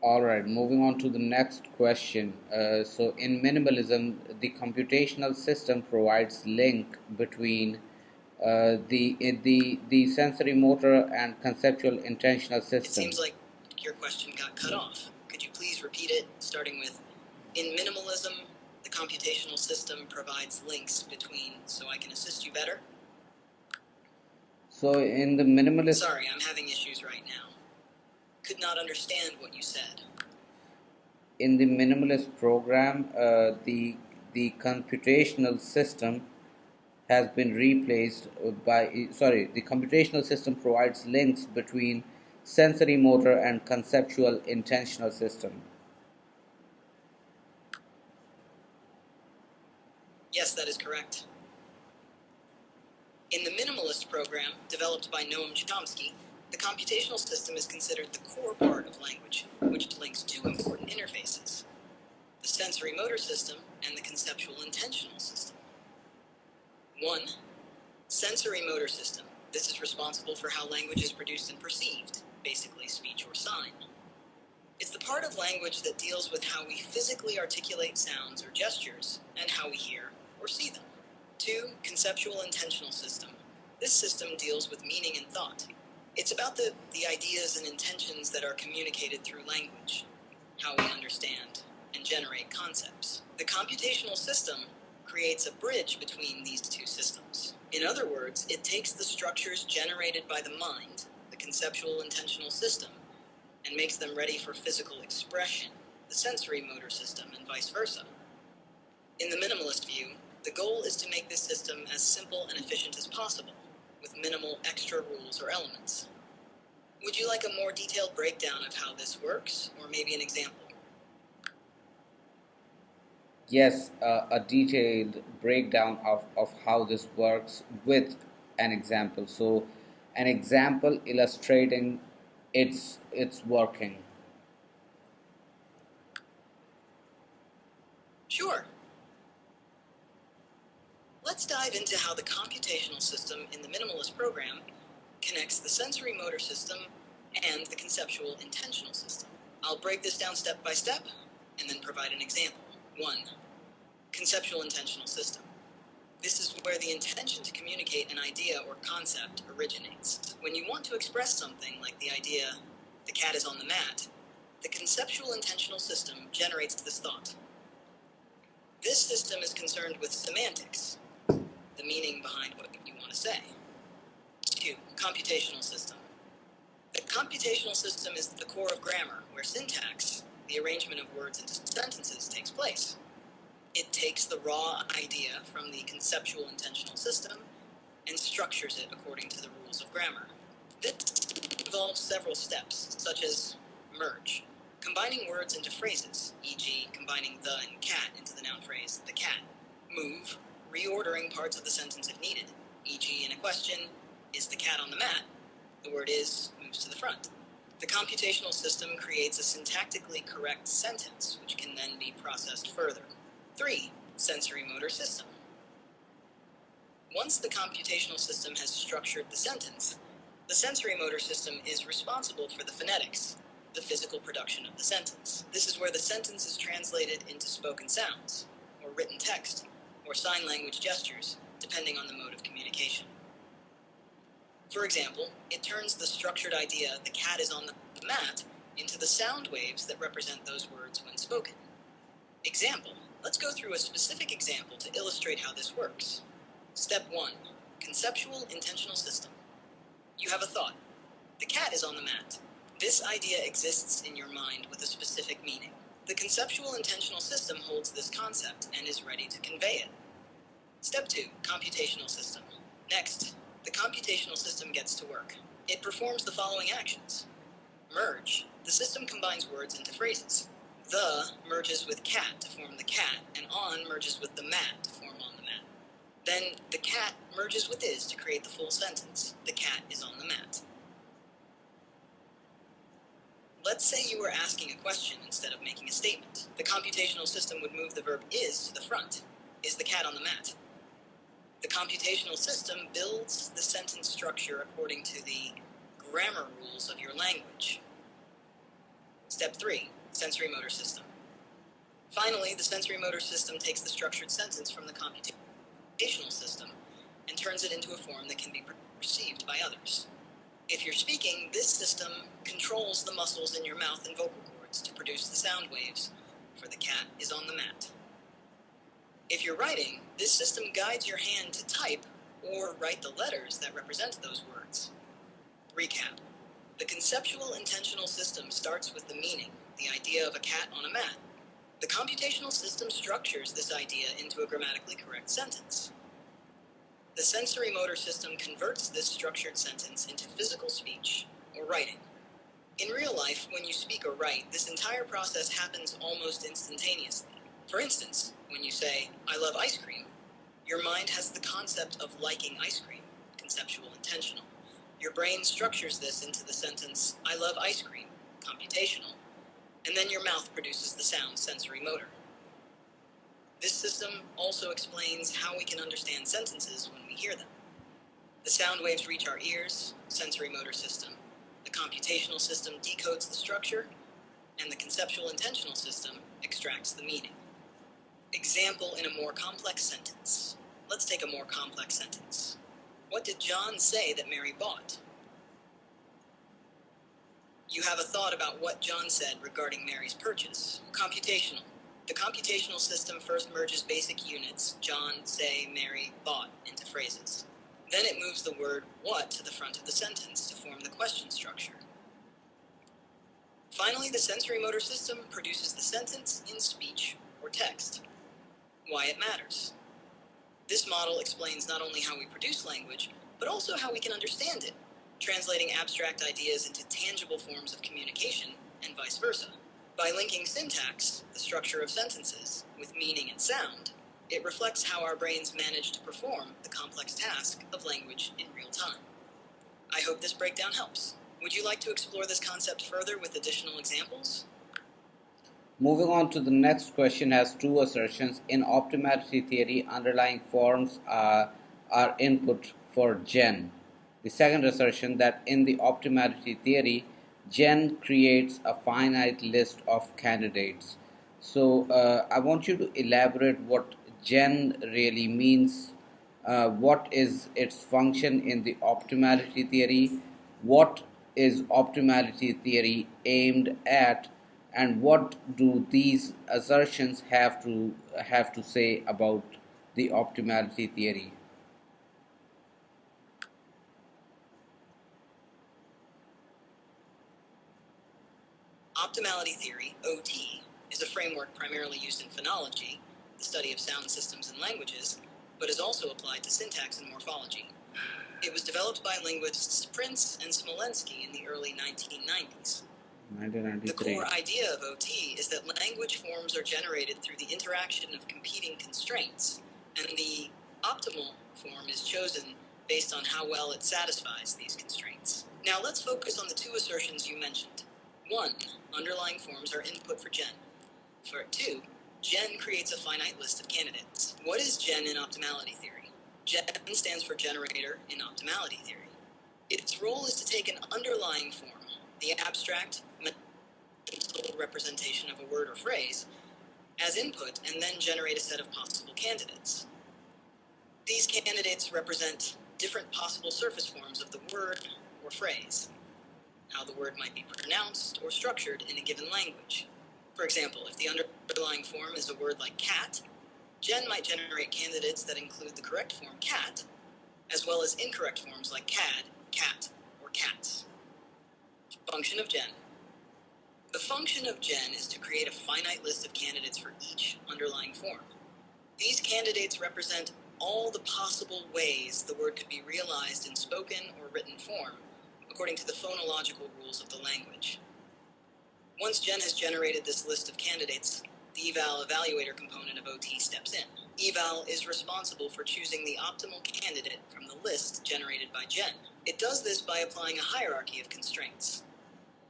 All right, moving on to the next question. So, in minimalism, the computational system provides link between the sensory motor and conceptual intentional It seems system. like your question got cut off. Could you please repeat it, starting with, in minimalism, the computational system provides links between, so I can assist you better? So, in the minimalist Sorry, I'm having issues right now. Could not understand what you said. in the minimalist program, the computational system has been replaced by the computational system provides links between sensory motor and conceptual intentional system. Yes, that is correct. In the minimalist program, developed by Noam Chomsky, the computational system is considered the core part of language, which links two important interfaces: the sensory motor system and the conceptual intentional system. 1. Sensory motor system. This is responsible for how language is produced and perceived, basically speech or sign. It's the part of language that deals with how we physically articulate sounds or gestures and how we hear or see them. 2. Conceptual intentional system. This system deals with meaning and thought. It's about the ideas and intentions that are communicated through language, how we understand and generate concepts. The computational system creates a bridge between these two systems. In other words, it takes the structures generated by the mind, the conceptual intentional system, and makes them ready for physical expression, the sensory motor system, and vice versa. In the minimalist view, the goal is to make this system as simple and efficient as possible, with minimal extra rules or elements. Would you like a more detailed breakdown of how this works, or maybe an example? Yes, a detailed breakdown of how this works with an example. So, an example illustrating its working. Sure. Let's dive into how the computational system in the minimalist program connects the sensory motor system and the conceptual intentional system. I'll break this down step by step and then provide an example. 1. Conceptual intentional system. This is where the intention to communicate an idea or concept originates. When you want to express something like the idea, the cat is on the mat, the conceptual intentional system generates this thought. This system is concerned with semantics, the meaning behind what you want to say. 2. Computational system. The computational system is the core of grammar, where syntax, the arrangement of words into sentences, takes place. It takes the raw idea from the conceptual intentional system and structures it according to the rules of grammar. This involves several steps, such as merge, combining words into phrases, e.g., combining the and cat into the noun phrase the cat. Move, reordering parts of the sentence if needed, e.g., in a question, is the cat on the mat? The word is moves to the front. The computational system creates a syntactically correct sentence, which can then be processed further. 3. Sensory motor system. Once the computational system has structured the sentence, the sensory motor system is responsible for the phonetics, the physical production of the sentence. This is where the sentence is translated into spoken sounds, or written text, or sign language gestures, depending on the mode of communication. For example, it turns the structured idea, the cat is on the mat, into the sound waves that represent those words when spoken. Example. Let's go through a specific example to illustrate how this works. Step 1. Conceptual intentional system. You have a thought. The cat is on the mat. This idea exists in your mind with a specific meaning. The conceptual intentional system holds this concept and is ready to convey it. Step 2. Computational system. Next, the computational system gets to work. It performs the following actions. Merge. The system combines words into phrases. The merges with cat to form the cat, and on merges with the mat to form on the mat. Then the cat merges with is to create the full sentence. The cat is on the mat. Let's say you were asking a question instead of making a statement. The computational system would move the verb is to the front. Is the cat on the mat? The computational system builds the sentence structure according to the grammar rules of your language. Step 3. Sensory motor system. Finally, the sensory motor system takes the structured sentence from the computational system and turns it into a form that can be perceived by others. If you're speaking, this system controls the muscles in your mouth and vocal cords to produce the sound waves, for the cat is on the mat. If you're writing, this system guides your hand to type or write the letters that represent those words. Recap. The conceptual intentional system starts with the meaning, the idea of a cat on a mat. The computational system structures this idea into a grammatically correct sentence. The sensory motor system converts this structured sentence into physical speech or writing. In real life, when you speak or write, this entire process happens almost instantaneously. For instance, when you say, "I love ice cream," your mind has the concept of liking ice cream, conceptual intentional. Your brain structures this into the sentence, "I love ice cream," computational, and then your mouth produces the sound, sensory motor. This system also explains how we can understand sentences when we hear them. The sound waves reach our ears, sensory motor system. The computational system decodes the structure, and the conceptual intentional system extracts the meaning. Example in a more complex sentence. Let's take a more complex sentence. What did John say that Mary bought? You have a thought about what John said regarding Mary's purchase. Computational. The computational system first merges basic units, John, say, Mary, bought, into phrases. Then it moves the word what to the front of the sentence to form the question structure. Finally, the sensory motor system produces the sentence in speech or text. Why it matters. This model explains not only how we produce language, but also how we can understand it, translating abstract ideas into tangible forms of communication, and vice versa. By linking syntax, the structure of sentences, with meaning and sound, it reflects how our brains manage to perform the complex task of language in real time. I hope this breakdown helps. Would you like to explore this concept further with additional examples? Moving on to the next question has two assertions. In optimality theory, underlying forms are input for Gen. The second assertion that in the optimality theory, Gen creates a finite list of candidates. So I want you to elaborate what Gen really means, what is its function in the optimality theory, what is optimality theory aimed at, and what do these assertions have to say about the optimality theory? Optimality theory, OT, is a framework primarily used in phonology, the study of sound systems in languages, but is also applied to syntax and morphology. It was developed by linguists Prince and Smolensky in the early 1990s. 1993. The core idea of OT is that language forms are generated through the interaction of competing constraints, and the optimal form is chosen based on how well it satisfies these constraints. Now let's focus on the two assertions you mentioned. 1. Underlying forms are input for Gen. For 2. Gen creates a finite list of candidates. What is Gen in optimality theory? Gen stands for generator in optimality theory. Its role is to take an underlying form, the abstract mental representation of a word or phrase, as input and then generate a set of possible candidates. These candidates represent different possible surface forms of the word or phrase, how the word might be pronounced or structured in a given language. For example, if the underlying form is a word like cat, Gen might generate candidates that include the correct form cat, as well as incorrect forms like cad, cat, or cats. Function of Gen. The function of Gen is to create a finite list of candidates for each underlying form. These candidates represent all the possible ways the word could be realized in spoken or written form, according to the phonological rules of the language. Once Gen has generated this list of candidates, the eval evaluator component of OT steps in. Eval is responsible for choosing the optimal candidate from the list generated by Gen. It does this by applying a hierarchy of constraints.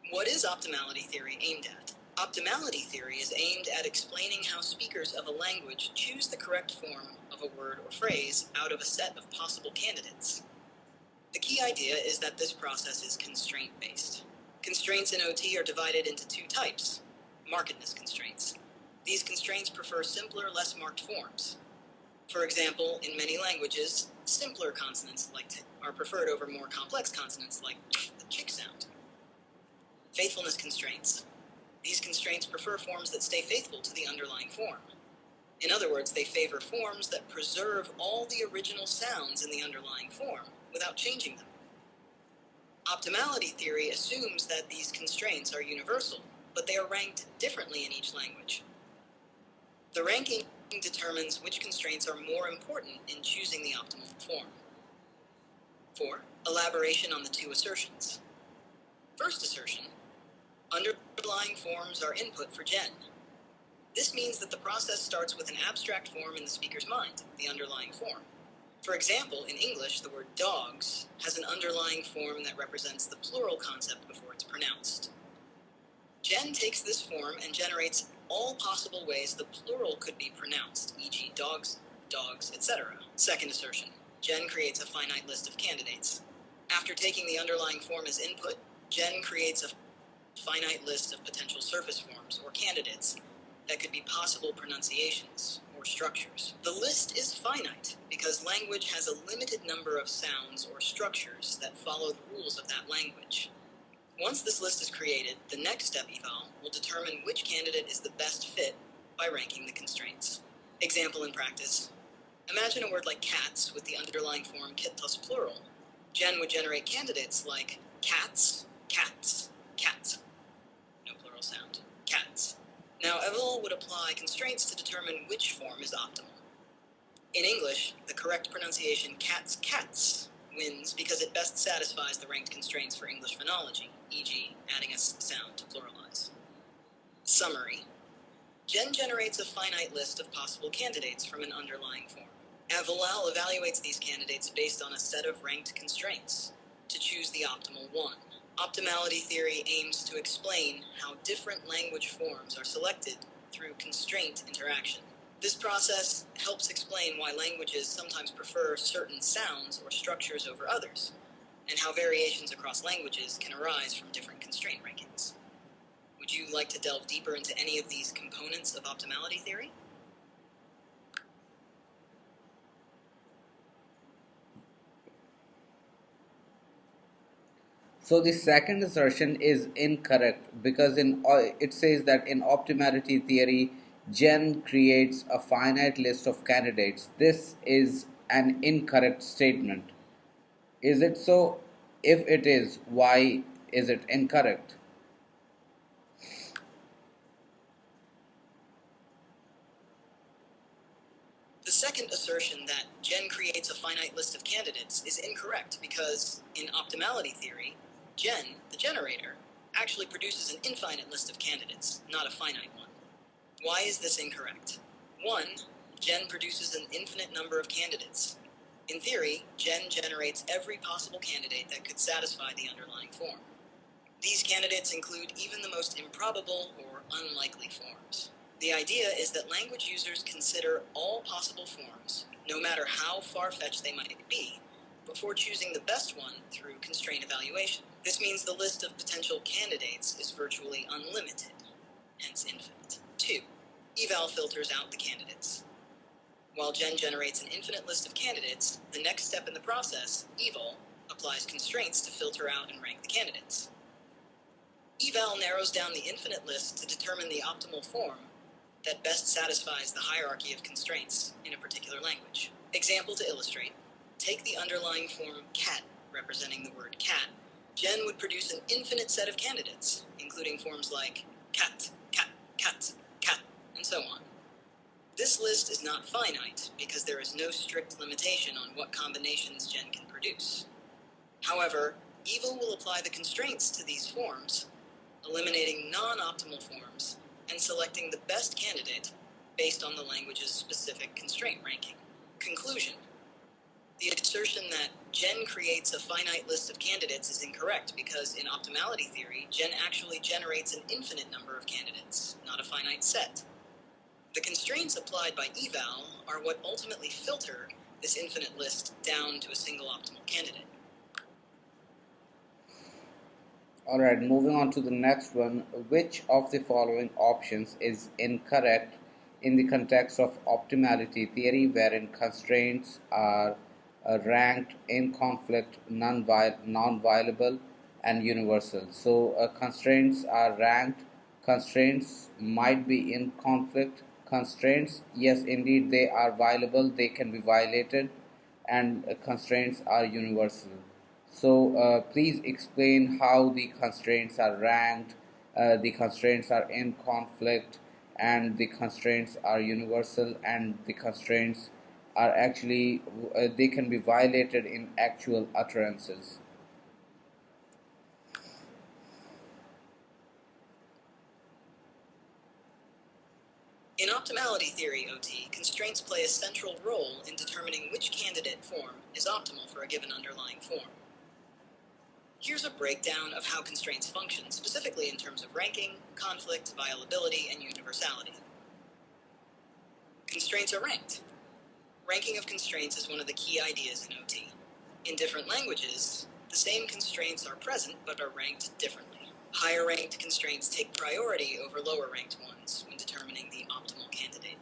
What is optimality theory aimed at? Optimality theory is aimed at explaining how speakers of a language choose the correct form of a word or phrase out of a set of possible candidates. The key idea is that this process is constraint-based. Constraints in OT are divided into two types: markedness constraints. These constraints prefer simpler, less marked forms. For example, in many languages, simpler consonants like t are preferred over more complex consonants like the chick sound. Faithfulness constraints. These constraints prefer forms that stay faithful to the underlying form. In other words, they favor forms that preserve all the original sounds in the underlying form without changing them. Optimality theory assumes that these constraints are universal, but they are ranked differently in each language. The ranking determines which constraints are more important in choosing the optimal form. 4. Elaboration on the two assertions. First assertion: underlying forms are input for Gen. This means that the process starts with an abstract form in the speaker's mind, the underlying form. For example, in English, the word dogs has an underlying form that represents the plural concept before it's pronounced. Gen takes this form and generates all possible ways the plural could be pronounced, e.g. dogs, dogs, etc. Second assertion: Gen creates a finite list of candidates. After taking the underlying form as input, Gen creates a finite list of potential surface forms, or candidates, that could be possible pronunciations or structures. The list is finite because language has a limited number of sounds or structures that follow the rules of that language. Once this list is created, the next step eval will determine which candidate is the best fit by ranking the constraints. Example in practice: imagine a word like cats with the underlying form kit plus plural. Gen would generate candidates like cats, cats, cats. No plural sound. Cats. Now eval would apply constraints to determine which form is optimal. In English, the correct pronunciation cats, cats wins because it best satisfies the ranked constraints for English phonology, e.g. adding a sound to pluralize. Summary: Gen generates a finite list of possible candidates from an underlying form. Eval evaluates these candidates based on a set of ranked constraints to choose the optimal one. Optimality theory aims to explain how different language forms are selected through constraint interaction. This process helps explain why languages sometimes prefer certain sounds or structures over others, and how variations across languages can arise from different constraint rankings. Would you like to delve deeper into any of these components of optimality theory? So the second assertion is incorrect because it says that in optimality theory, Gen creates a finite list of candidates. This is an incorrect statement. Is it so? If it is, why is it incorrect? The second assertion that Gen creates a finite list of candidates is incorrect because, in optimality theory, Gen, the generator, actually produces an infinite list of candidates, not a finite one. Why is this incorrect? 1. Gen produces an infinite number of candidates. In theory, Gen generates every possible candidate that could satisfy the underlying form. These candidates include even the most improbable or unlikely forms. The idea is that language users consider all possible forms, no matter how far-fetched they might be, before choosing the best one through constraint evaluation. This means the list of potential candidates is virtually unlimited, hence infinite. 2. Eval filters out the candidates. While Gen generates an infinite list of candidates, the next step in the process, eval, applies constraints to filter out and rank the candidates. Eval narrows down the infinite list to determine the optimal form that best satisfies the hierarchy of constraints in a particular language. Example to illustrate: take the underlying form cat, representing the word cat. Gen would produce an infinite set of candidates, including forms like cat, cat, cat, cat, and so on. This list is not finite because there is no strict limitation on what combinations Gen can produce. However, eval will apply the constraints to these forms, eliminating non-optimal forms and selecting the best candidate based on the language's specific constraint ranking. Conclusion: the assertion that Gen creates a finite list of candidates is incorrect because in optimality theory, Gen actually generates an infinite number of candidates, not a finite set. The constraints applied by eval are what ultimately filter this infinite list down to a single optimal candidate. Alright, moving on to the next one. Which of the following options is incorrect in the context of optimality theory, wherein constraints are ranked in conflict, non-violable, and universal? So, constraints are ranked, constraints might be in conflict, constraints, yes, indeed, they are violable, they can be violated, and constraints are universal. So please explain how the constraints are ranked, the constraints are in conflict, and the constraints are universal, and the constraints are actually they can be violated in actual utterances. In optimality theory, OT, constraints play a central role in determining which candidate form is optimal for a given underlying form. Here's a breakdown of how constraints function, specifically in terms of ranking, conflict, violability, and universality. Constraints are ranked. Ranking of constraints is one of the key ideas in OT. In different languages, the same constraints are present but are ranked differently. Higher ranked constraints take priority over lower ranked ones when determining the optimal candidate.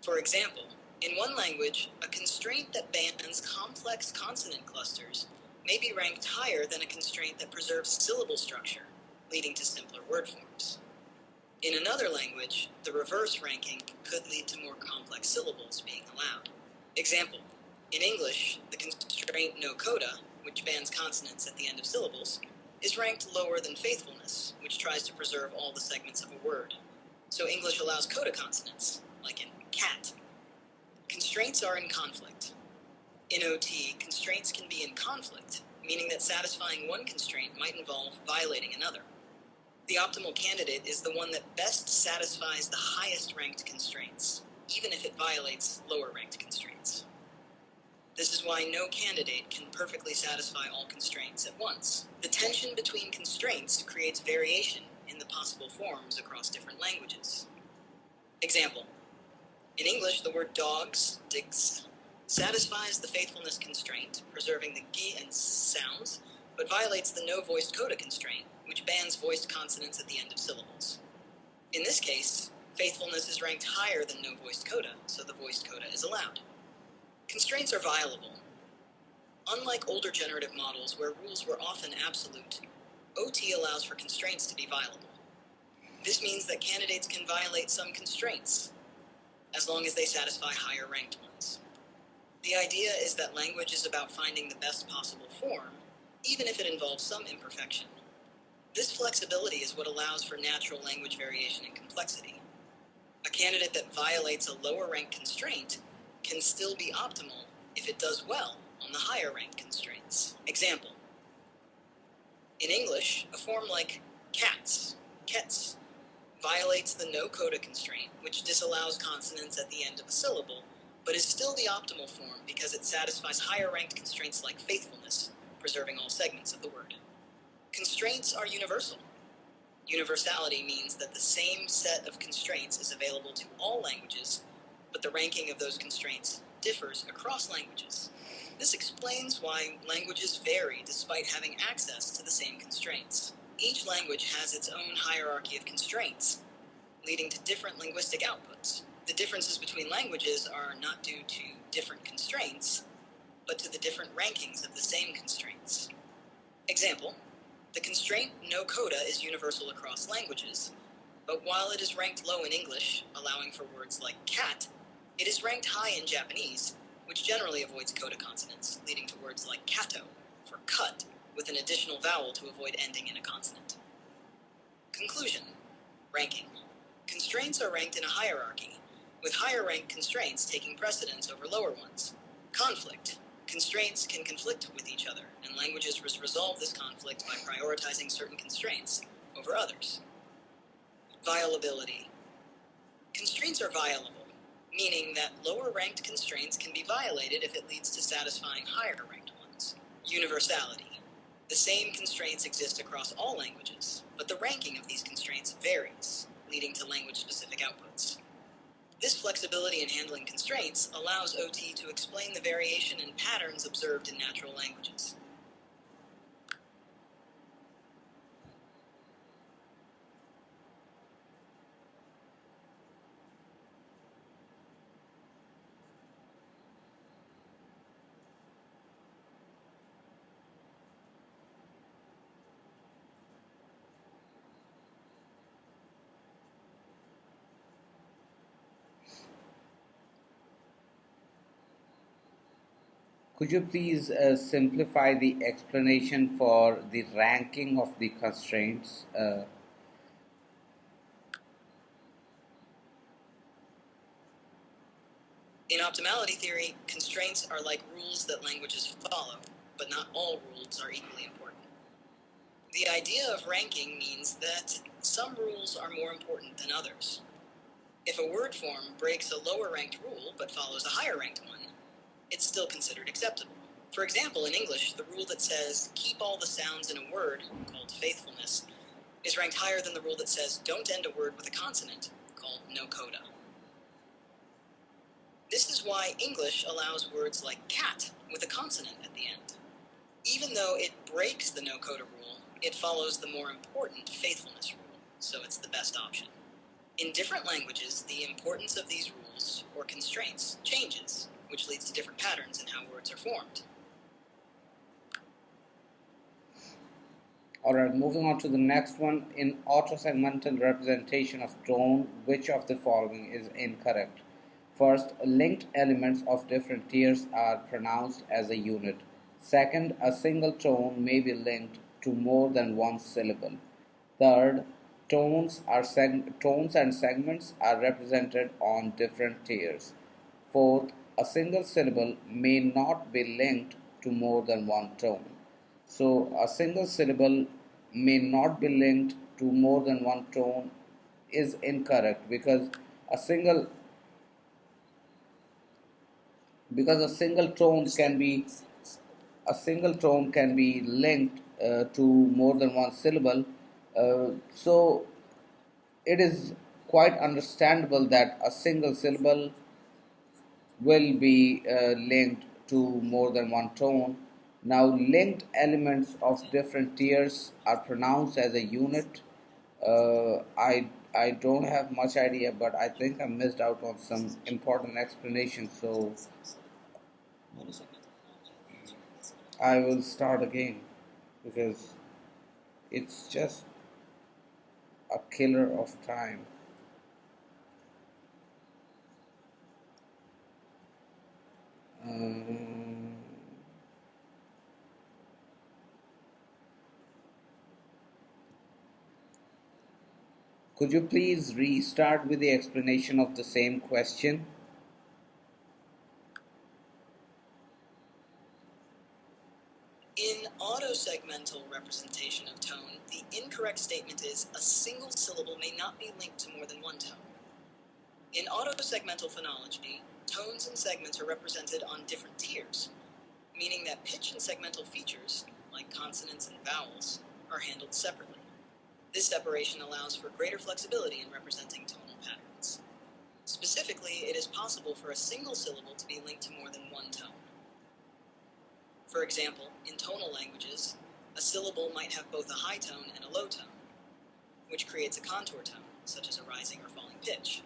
For example, in one language, a constraint that bans complex consonant clusters may be ranked higher than a constraint that preserves syllable structure, leading to simpler word forms. In another language, the reverse ranking could lead to more complex syllables being allowed. Example, in English, the constraint no coda, which bans consonants at the end of syllables, is ranked lower than faithfulness, which tries to preserve all the segments of a word. So English allows coda consonants, like in cat. Constraints are in conflict. In OT, constraints can be in conflict, meaning that satisfying one constraint might involve violating another. The optimal candidate is the one that best satisfies the highest ranked constraints, even if it violates lower ranked constraints. This is why no candidate can perfectly satisfy all constraints at once. The tension between constraints creates variation in the possible forms across different languages. Example, in English, the word dogs, digs, satisfies the faithfulness constraint, preserving the g and sounds, but violates the no voiced coda constraint, which bans voiced consonants at the end of syllables. In this case, faithfulness is ranked higher than no voiced coda, so the voiced coda is allowed. Constraints are violable. Unlike older generative models where rules were often absolute, OT allows for constraints to be violable. This means that candidates can violate some constraints, as long as they satisfy higher ranked ones. The idea is that language is about finding the best possible form, even if it involves some imperfection. This flexibility is what allows for natural language variation and complexity. A candidate that violates a lower ranked constraint can still be optimal if it does well on the higher ranked constraints. Example, in English, a form like cats, kets, violates the no coda constraint, which disallows consonants at the end of a syllable, but is still the optimal form because it satisfies higher ranked constraints like faithfulness, preserving all segments of the word. Constraints are universal. Universality means that the same set of constraints is available to all languages, but the ranking of those constraints differs across languages. This explains why languages vary despite having access to the same constraints. Each language has its own hierarchy of constraints, leading to different linguistic outputs. The differences between languages are not due to different constraints, but to the different rankings of the same constraints. Example, the constraint no coda is universal across languages, but while it is ranked low in English, allowing for words like cat, it is ranked high in Japanese, which generally avoids coda consonants, leading to words like kato, for cut, with an additional vowel to avoid ending in a consonant. Conclusion. Ranking. Constraints are ranked in a hierarchy, with higher ranked constraints taking precedence over lower ones. Conflict. Constraints can conflict with each other, and languages resolve this conflict by prioritizing certain constraints over others. Violability. Constraints are violable, meaning that lower ranked constraints can be violated if it leads to satisfying higher ranked ones. Universality. The same constraints exist across all languages, but the ranking of these constraints varies, leading to language-specific outputs. This flexibility in handling constraints allows OT to explain the variation and patterns observed in natural languages. Could you please simplify the explanation for the ranking of the constraints? In optimality theory, constraints are like rules that languages follow, but not all rules are equally important. The idea of ranking means that some rules are more important than others. If a word form breaks a lower ranked rule but follows a higher ranked one, it's still considered acceptable. For example, in English, the rule that says keep all the sounds in a word, called faithfulness, is ranked higher than the rule that says don't end a word with a consonant, called no coda. This is why English allows words like cat with a consonant at the end. Even though it breaks the no coda rule, it follows the more important faithfulness rule, so it's the best option. In different languages, the importance of these rules or constraints changes, which leads to different patterns in how words are formed. Alright, moving on to the next one. In autosegmental representation of tone, which of the following is incorrect? First, linked elements of different tiers are pronounced as a unit. Second, a single tone may be linked to more than one syllable. Third, tones and segments are represented on different tiers. Fourth, a single syllable may not be linked to more than one tone. So, a single syllable may not be linked to more than one tone is incorrect a single because a single tone can be linked to more than one syllable. So it is quite understandable that a single syllable will be linked to more than one tone. Now, linked elements of different tiers are pronounced as a unit. I don't have much idea, but I think I missed out on some important explanation. So I will start again because it's just a killer of time. Um, could you please restart with the explanation of the same question? In autosegmental representation of tone, the incorrect statement is a single syllable may not be linked to more than one tone. In autosegmental phonology, tones and segments are represented on different tiers, meaning that pitch and segmental features, like consonants and vowels, are handled separately. This separation allows for greater flexibility in representing tonal patterns. Specifically, it is possible for a single syllable to be linked to more than one tone. For example, in tonal languages, a syllable might have both a high tone and a low tone, which creates a contour tone, such as a rising or falling pitch.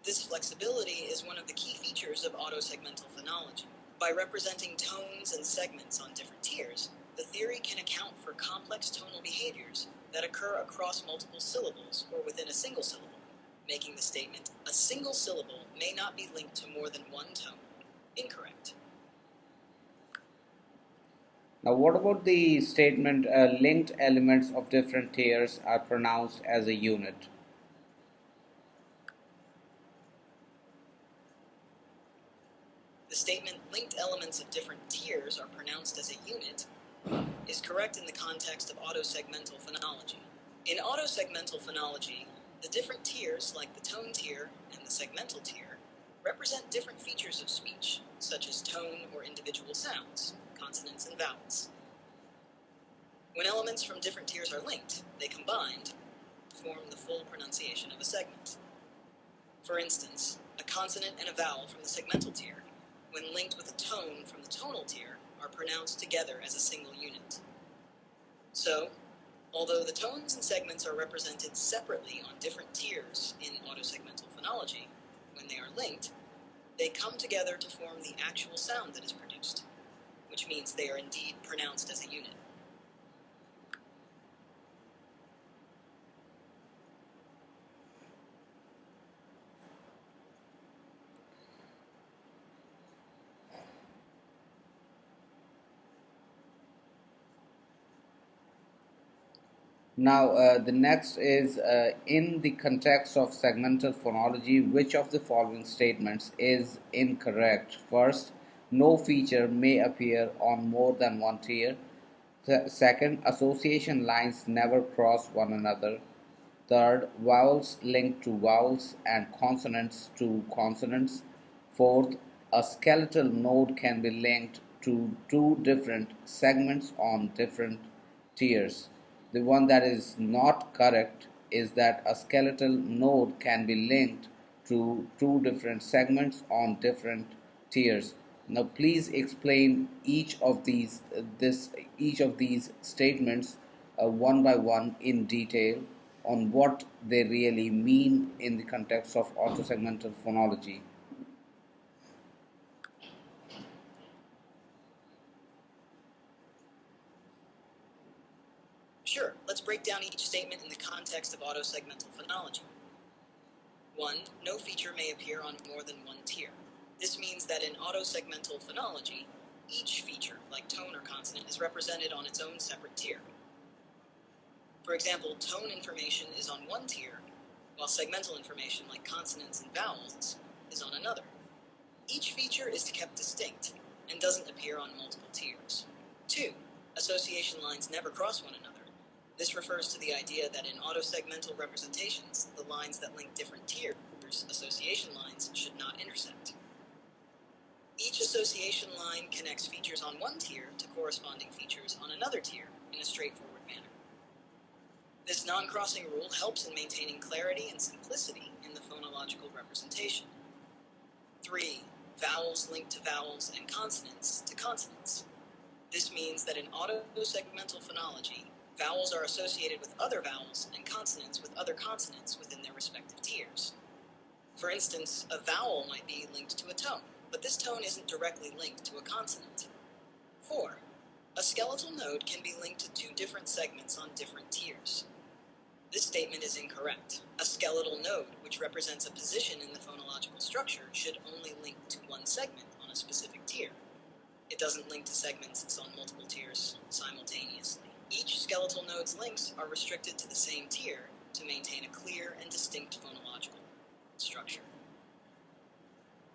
This flexibility is one of the key features of autosegmental phonology. By representing tones and segments on different tiers, the theory can account for complex tonal behaviors that occur across multiple syllables or within a single syllable, making the statement, a single syllable may not be linked to more than one tone, incorrect. Now, what about the statement linked elements of different tiers are pronounced as a unit? The statement linked elements of different tiers are pronounced as a unit is correct in the context of autosegmental phonology. In autosegmental phonology, the different tiers, like the tone tier and the segmental tier, represent different features of speech, such as tone or individual sounds, consonants and vowels. When elements from different tiers are linked, they combined form the full pronunciation of a segment. For instance, a consonant and a vowel from the segmental tier, when linked with a tone from the tonal tier, are pronounced together as a single unit. So, although the tones and segments are represented separately on different tiers in autosegmental phonology, when they are linked, they come together to form the actual sound that is produced, which means they are indeed pronounced as a unit. Now, the next is in the context of segmental phonology, which of the following statements is incorrect? First, no feature may appear on more than one tier. Second, association lines never cross one another. Third, vowels link to vowels and consonants to consonants. Fourth, a skeletal node can be linked to two different segments on different tiers. The one that is not correct is that a skeletal node can be linked to two different segments on different tiers. Now, please explain each of these statements one by one in detail on what they really mean in the context of autosegmental phonology. Sure, let's break down each statement in the context of autosegmental phonology. 1. No feature may appear on more than one tier. This means that in autosegmental phonology, each feature, like tone or consonant, is represented on its own separate tier. For example, tone information is on one tier, while segmental information, like consonants and vowels, is on another. Each feature is kept distinct and doesn't appear on multiple tiers. 2. Association lines never cross one another. This refers to the idea that in autosegmental representations, the lines that link different tiers, association lines, should not intersect. Each association line connects features on one tier to corresponding features on another tier in a straightforward manner. This non-crossing rule helps in maintaining clarity and simplicity in the phonological representation. 3. Vowels link to vowels and consonants to consonants. This means that in autosegmental phonology, vowels are associated with other vowels and consonants with other consonants within their respective tiers. For instance, a vowel might be linked to a tone, but this tone isn't directly linked to a consonant. 4. A skeletal node can be linked to two different segments on different tiers. This statement is incorrect. A skeletal node, which represents a position in the phonological structure, should only link to one segment on a specific tier. It doesn't link to segments on multiple tiers simultaneously. Each skeletal node's links are restricted to the same tier to maintain a clear and distinct phonological structure.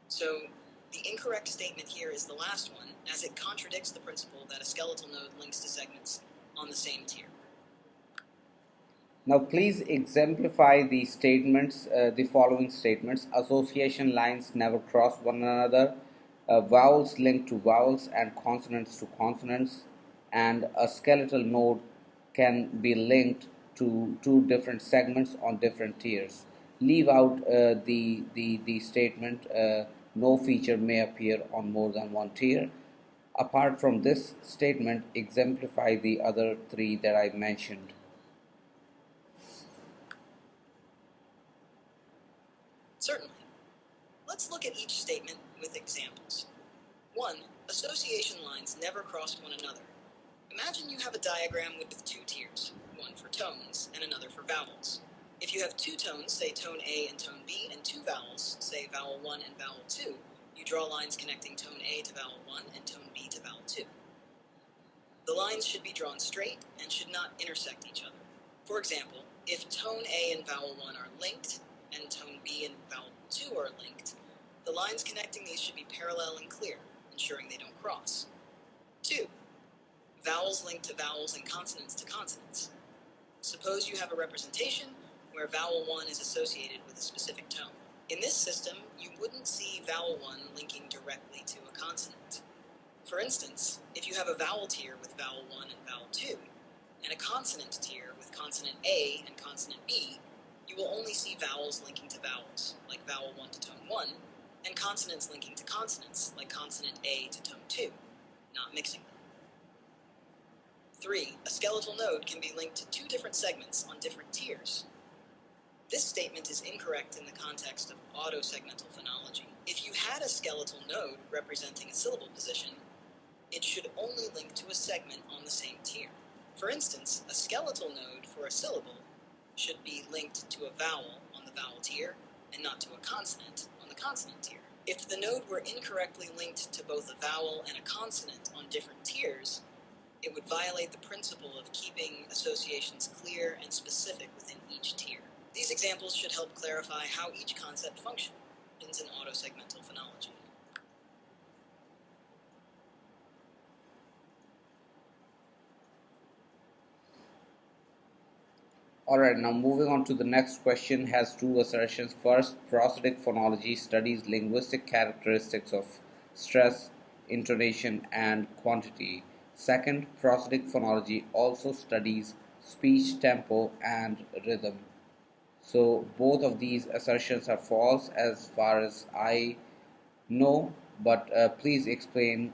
So, the incorrect statement here is the last one, as it contradicts the principle that a skeletal node links to segments on the same tier. Now, please exemplify the statements, the following statements. Association lines never cross one another. Vowels link to vowels and consonants to consonants. And a skeletal node can be linked to two different segments on different tiers. Leave out the statement, no feature may appear on more than one tier. Apart from this statement, exemplify the other three that I mentioned. Certainly. Let's look at each statement with examples. 1. Association lines never cross one another. Imagine you have a diagram with two tiers, one for tones and another for vowels. If you have two tones, say tone A and tone B, and two vowels, say vowel 1 and vowel 2, you draw lines connecting tone A to vowel 1 and tone B to vowel 2. The lines should be drawn straight and should not intersect each other. For example, if tone A and vowel 1 are linked, and tone B and vowel 2 are linked, the lines connecting these should be parallel and clear, ensuring they don't cross. 2. Vowels link to vowels and consonants to consonants. Suppose you have a representation where vowel 1 is associated with a specific tone. In this system, you wouldn't see vowel 1 linking directly to a consonant. For instance, if you have a vowel tier with vowel 1 and vowel 2, and a consonant tier with consonant A and consonant B, you will only see vowels linking to vowels, like vowel 1 to tone 1, and consonants linking to consonants, like consonant A to tone 2, not mixing them. 3. A skeletal node can be linked to two different segments on different tiers. This statement is incorrect in the context of autosegmental phonology. If you had a skeletal node representing a syllable position, it should only link to a segment on the same tier. For instance, a skeletal node for a syllable should be linked to a vowel on the vowel tier and not to a consonant on the consonant tier. If the node were incorrectly linked to both a vowel and a consonant on different tiers, It would violate the principle of keeping associations clear and specific within each tier. These examples should help clarify how each concept functions in autosegmental phonology. Alright, now moving on to the next question has two assertions. First, prosodic phonology studies linguistic characteristics of stress, intonation, and quantity. Second, prosodic phonology also studies speech tempo and rhythm. So both of these assertions are false as far as I know, but please explain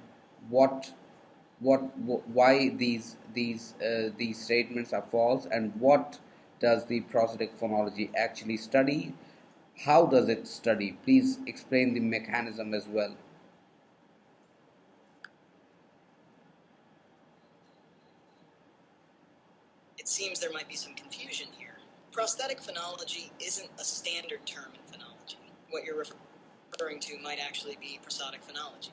what why these statements are false, and what does the prosodic phonology actually study? How does it study? Please explain the mechanism as well. It seems there might be some confusion here. Prosthetic phonology isn't a standard term in phonology. What you're referring to might actually be prosodic phonology.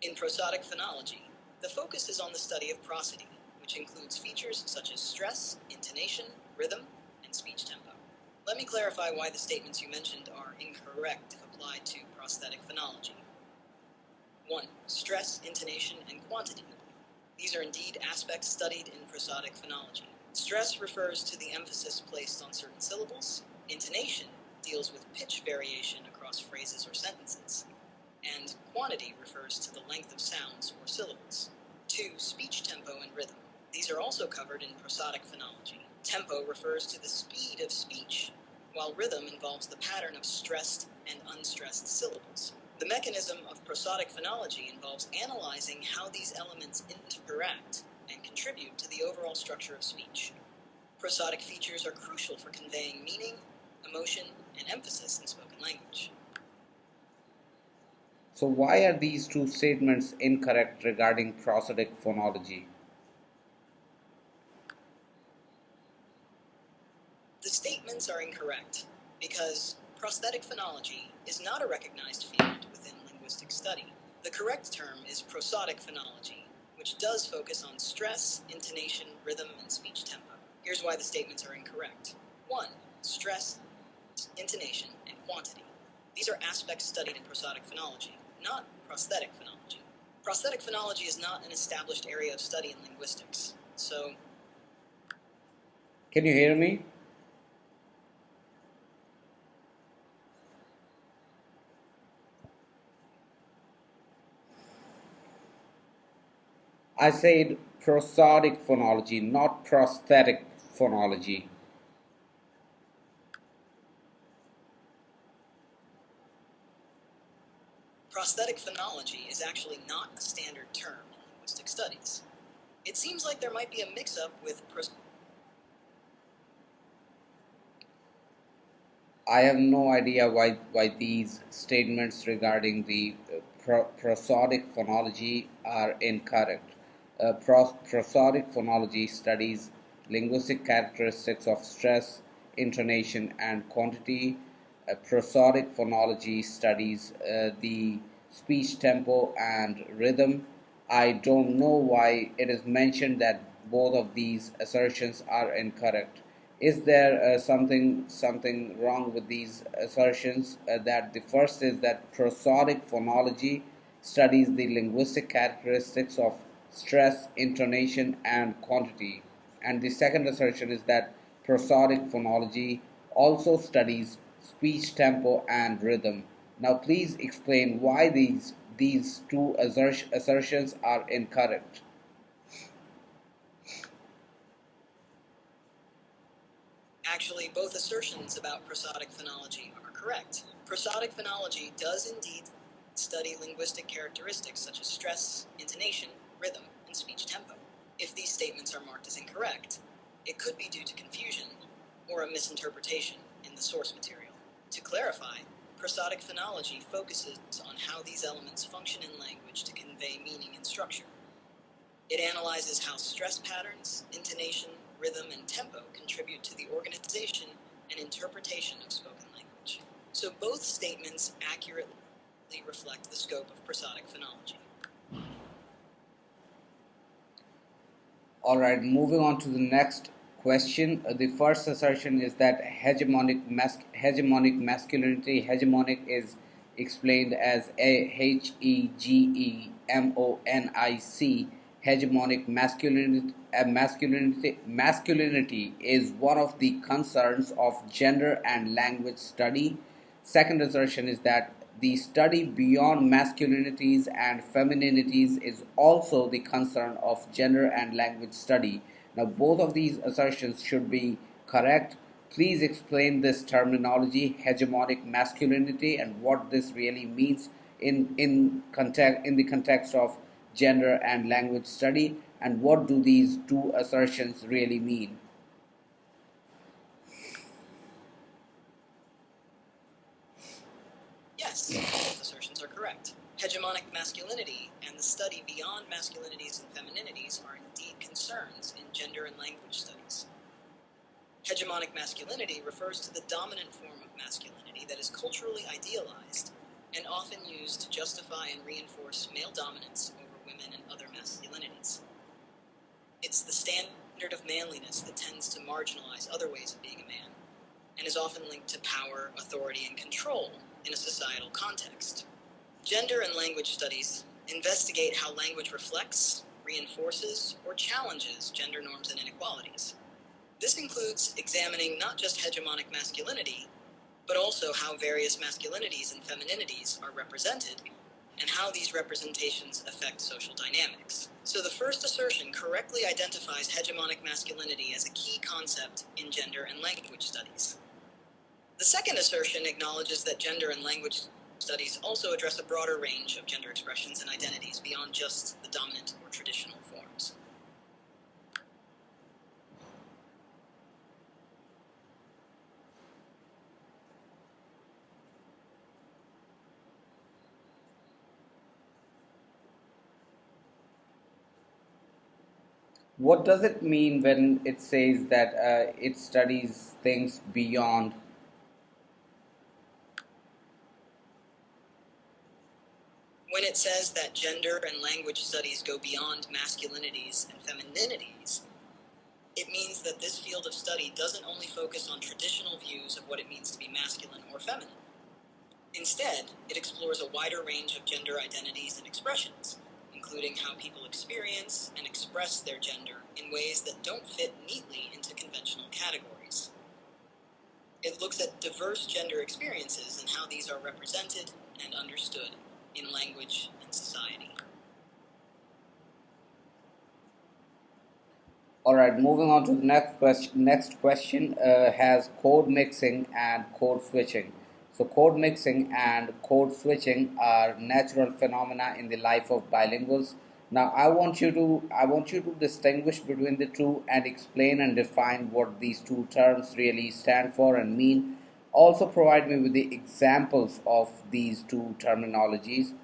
In prosodic phonology, the focus is on the study of prosody, which includes features such as stress, intonation, rhythm, and speech tempo. Let me clarify why the statements you mentioned are incorrect if applied to prosthetic phonology. 1. Stress, intonation, and quantity. These are indeed aspects studied in prosodic phonology. Stress refers to the emphasis placed on certain syllables. Intonation deals with pitch variation across phrases or sentences. And quantity refers to the length of sounds or syllables. 2. Speech tempo and rhythm. These are also covered in prosodic phonology. Tempo refers to the speed of speech, while rhythm involves the pattern of stressed and unstressed syllables. The mechanism of prosodic phonology involves analyzing how these elements interact and contribute to the overall structure of speech. Prosodic features are crucial for conveying meaning, emotion, and emphasis in spoken language. So why are these two statements incorrect regarding prosodic phonology? The statements are incorrect because prosthetic phonology is not a recognized field within linguistic study. The correct term is prosodic phonology, which does focus on stress, intonation, rhythm, and speech tempo. Here's why the statements are incorrect. 1. Stress, intonation, and quantity. These are aspects studied in prosodic phonology, not prosthetic phonology. Prosthetic phonology is not an established area of study in linguistics, so... Can you hear me? I said prosodic phonology, not prosthetic phonology. Prosthetic phonology is actually not a standard term in linguistic studies. It seems like there might be a mix-up with I have no idea why these statements regarding the prosodic phonology are incorrect. Prosodic phonology studies linguistic characteristics of stress, intonation, and quantity. Prosodic phonology studies the speech tempo and rhythm. I don't know why it is mentioned that both of these assertions are incorrect. Is there something wrong with these assertions? That the first is that prosodic phonology studies the linguistic characteristics of stress, intonation, and quantity, and the second assertion is that prosodic phonology also studies speech tempo and rhythm. Now, please explain why these two assertions are incorrect. Actually, both assertions about prosodic phonology are correct. Prosodic phonology does indeed study linguistic characteristics such as stress, intonation, rhythm, and speech tempo. If these statements are marked as incorrect, it could be due to confusion or a misinterpretation in the source material. To clarify, prosodic phonology focuses on how these elements function in language to convey meaning and structure. It analyzes how stress patterns, intonation, rhythm, and tempo contribute to the organization and interpretation of spoken language. So both statements accurately reflect the scope of prosodic phonology. All right, moving on to the next question. The first assertion is that hegemonic masculinity. Hegemonic is explained as Hegemonic. Hegemonic masculinity is one of the concerns of gender and language study. Second assertion is that the study beyond masculinities and femininities is also the concern of gender and language study. Now, both of these assertions should be correct. Please explain this terminology, hegemonic masculinity, and what this really means in the context of gender and language study, and what do these two assertions really mean? Yes, both assertions are correct. Hegemonic masculinity and the study beyond masculinities and femininities are indeed concerns in gender and language studies. Hegemonic masculinity refers to the dominant form of masculinity that is culturally idealized and often used to justify and reinforce male dominance over women and other masculinities. It's the standard of manliness that tends to marginalize other ways of being a man and is often linked to power, authority, and control in a societal context. Gender and language studies investigate how language reflects, reinforces, or challenges gender norms and inequalities. This includes examining not just hegemonic masculinity, but also how various masculinities and femininities are represented and how these representations affect social dynamics. So the first assertion correctly identifies hegemonic masculinity as a key concept in gender and language studies. The second assertion acknowledges that gender and language studies also address a broader range of gender expressions and identities beyond just the dominant or traditional forms. What does it mean when it says that it studies things beyond? When it says that gender and language studies go beyond masculinities and femininities, it means that this field of study doesn't only focus on traditional views of what it means to be masculine or feminine. Instead, it explores a wider range of gender identities and expressions, including how people experience and express their gender in ways that don't fit neatly into conventional categories. It looks at diverse gender experiences and how these are represented and understood in language and society. All right, moving on to the next question has code mixing and code switching. So, code mixing and code switching are natural phenomena in the life of bilinguals. Now, I want you to distinguish between the two and explain and define what these two terms really stand for and mean. Also, provide me with the examples of these two terminologies.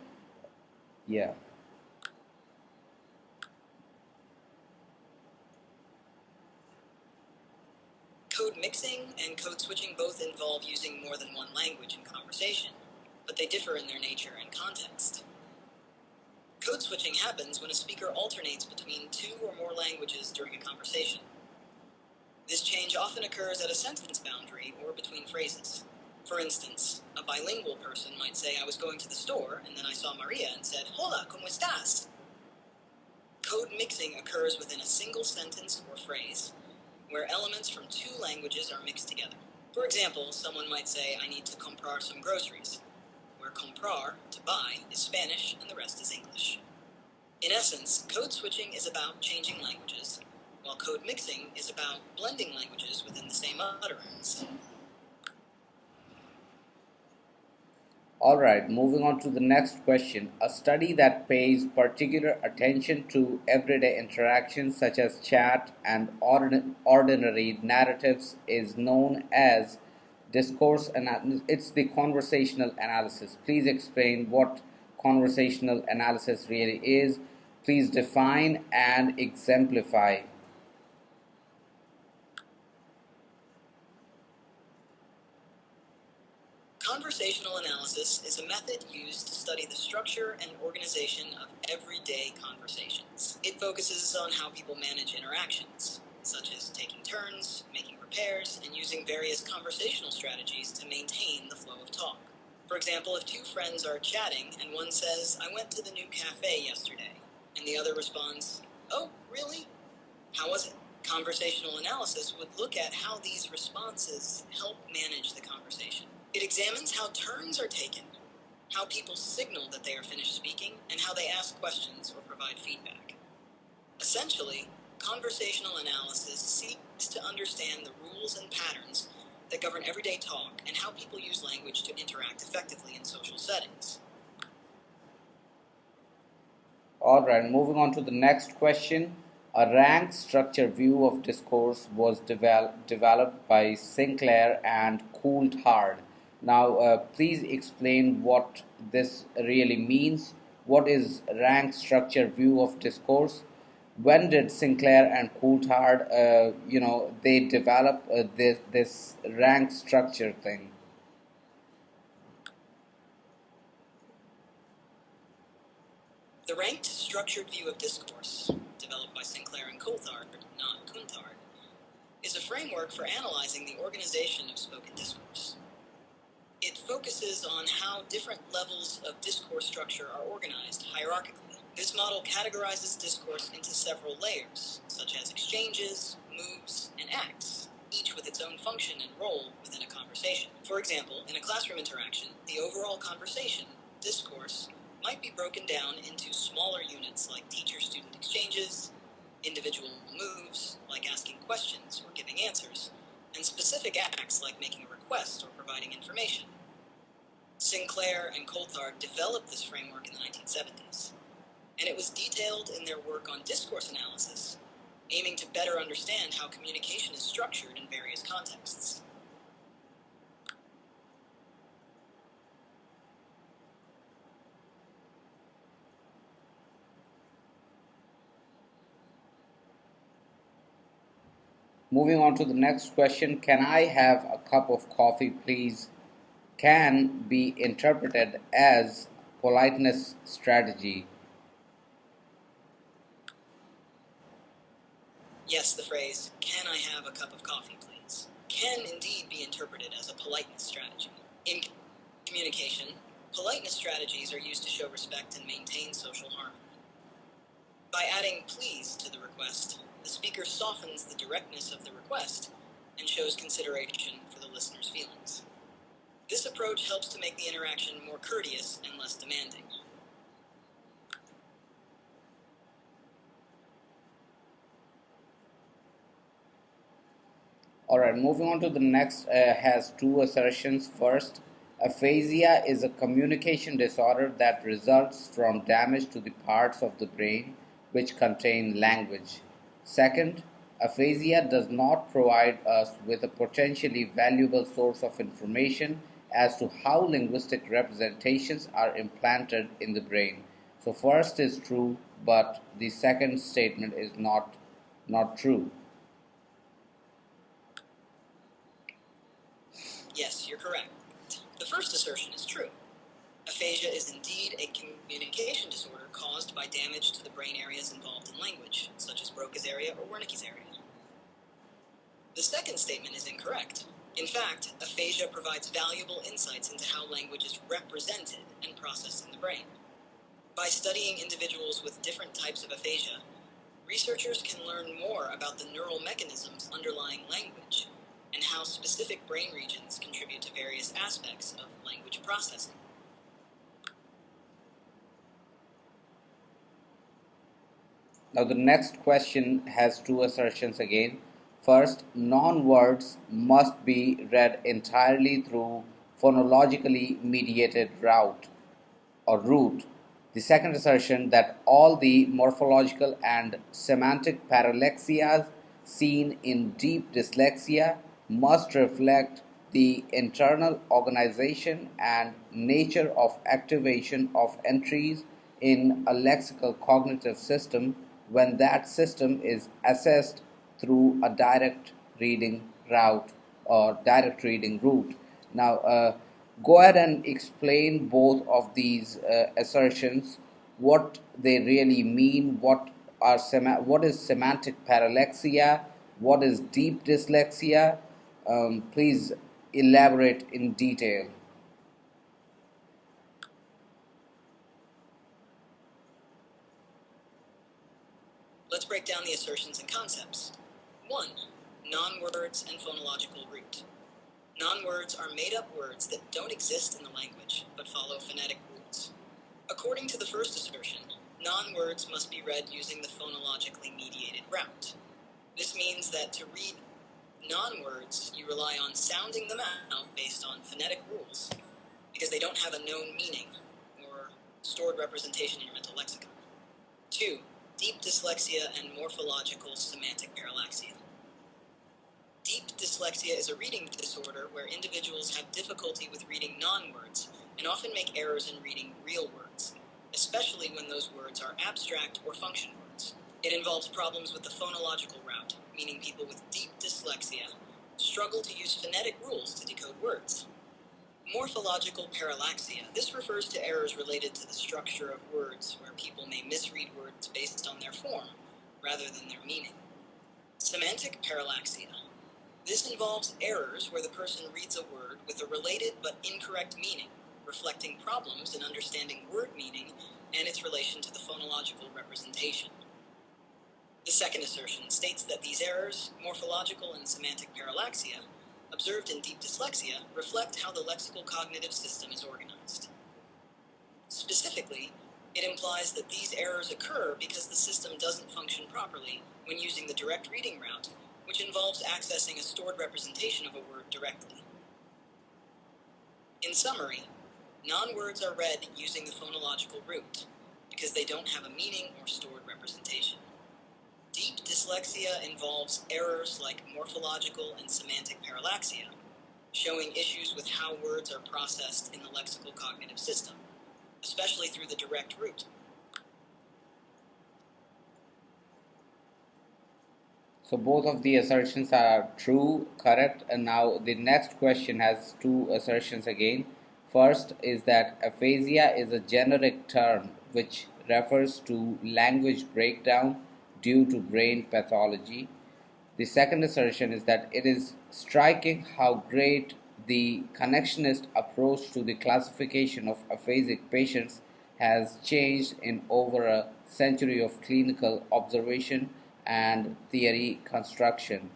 Yeah. Code mixing and code switching both involve using more than one language in conversation, but they differ in their nature and context. Code switching happens when a speaker alternates between two or more languages during a conversation. This change often occurs at a sentence boundary or between phrases. For instance, a bilingual person might say, "I was going to the store, and then I saw Maria and said, Hola, ¿cómo estás?" Code mixing occurs within a single sentence or phrase, where elements from two languages are mixed together. For example, someone might say, "I need to comprar some groceries," where comprar, to buy, is Spanish and the rest is English. In essence, code switching is about changing languages, while code mixing is about blending languages within the same utterance. All right, moving on to the next question. A study that pays particular attention to everyday interactions such as chat and ordinary narratives is known as discourse analysis. It's the conversational analysis. Please explain what conversational analysis really is. Please define and exemplify. Conversational analysis is a method used to study the structure and organization of everyday conversations. It focuses on how people manage interactions, such as taking turns, making repairs, and using various conversational strategies to maintain the flow of talk. For example, if two friends are chatting and one says, "I went to the new cafe yesterday," and the other responds, "Oh, really? How was it?" Conversational analysis would look at how these responses help manage the conversation. It examines how turns are taken, how people signal that they are finished speaking, and how they ask questions or provide feedback. Essentially, conversational analysis seeks to understand the rules and patterns that govern everyday talk and how people use language to interact effectively in social settings. Alright, moving on to the next question. A rank structure view of discourse was developed by Sinclair and Coulthard. Now, please explain what this really means. What is rank structure view of discourse? When did Sinclair and Coulthard, they develop this rank structure thing? The ranked structured view of discourse, developed by Sinclair and Coulthard, not Coulthard, is a framework for analyzing the organization of spoken discourse. It focuses on how different levels of discourse structure are organized hierarchically. This model categorizes discourse into several layers, such as exchanges, moves, and acts, each with its own function and role within a conversation. For example, in a classroom interaction, the overall conversation, discourse, might be broken down into smaller units like teacher-student exchanges, individual moves like asking questions or giving answers, and specific acts like making a request or providing information. Sinclair and Coulthard developed this framework in the 1970s, and it was detailed in their work on discourse analysis, aiming to better understand how communication is structured in various contexts. Moving on to the next question. Can I have a cup of coffee, please? Can be interpreted as politeness strategy. Yes, the phrase, "Can I have a cup of coffee, please?" can indeed be interpreted as a politeness strategy. In communication, politeness strategies are used to show respect and maintain social harmony. By adding "please" to the request, the speaker softens the directness of the request and shows consideration for the listener's feelings. This approach helps to make the interaction more courteous and less demanding. Alright, moving on to the next, has two assertions. First, aphasia is a communication disorder that results from damage to the parts of the brain which contain language. Second, aphasia does not provide us with a potentially valuable source of information as to how linguistic representations are implanted in the brain. So first is true, but the second statement is not true. Yes, you're correct. The first assertion is true. Aphasia is indeed a communication disorder caused by damage to the brain areas involved in language, such as Broca's area or Wernicke's area. The second statement is incorrect. In fact, aphasia provides valuable insights into how language is represented and processed in the brain. By studying individuals with different types of aphasia, researchers can learn more about the neural mechanisms underlying language and how specific brain regions contribute to various aspects of language processing. Now, the next question has two assertions again. First, non-words must be read entirely through phonologically mediated route or route. The second assertion that all the morphological and semantic parallaxias seen in deep dyslexia must reflect the internal organization and nature of activation of entries in a lexical cognitive system when that system is assessed through a direct reading route or direct reading route. Now, Go ahead and explain both of these assertions, what they really mean, what is semantic parallaxia, what is deep dyslexia. Please elaborate in detail. Let's break down the assertions and concepts. 1. Non-words and phonological root. Non-words are made-up words that don't exist in the language, but follow phonetic rules. According to the first assertion, non-words must be read using the phonologically mediated route. This means that to read non-words, you rely on sounding them out based on phonetic rules, because they don't have a known meaning or stored representation in your mental lexicon. 2. Deep dyslexia and morphological semantic parallaxia. Deep dyslexia is a reading disorder where individuals have difficulty with reading non-words and often make errors in reading real words, especially when those words are abstract or function words. It involves problems with the phonological route, meaning people with deep dyslexia struggle to use phonetic rules to decode words. Morphological parallaxia. This refers to errors related to the structure of words, where people may misread words based on their form rather than their meaning. Semantic parallaxia. This involves errors where the person reads a word with a related but incorrect meaning, reflecting problems in understanding word meaning and its relation to the phonological representation. The second assertion states that these errors, morphological and semantic parallaxia, observed in deep dyslexia, reflect how the lexical cognitive system is organized. Specifically, it implies that these errors occur because the system doesn't function properly when using the direct reading route, which involves accessing a stored representation of a word directly. In summary, non-words are read using the phonological route because they don't have a meaning or stored representation. Deep dyslexia involves errors like morphological and semantic parallaxia, showing issues with how words are processed in the lexical cognitive system, especially through the direct route. So both of the assertions are true, correct, and now the next question has two assertions again. First is that aphasia is a generic term which refers to language breakdown due to brain pathology. The second assertion is that it is striking how great the connectionist approach to the classification of aphasic patients has changed in over a century of clinical observation and theory construction.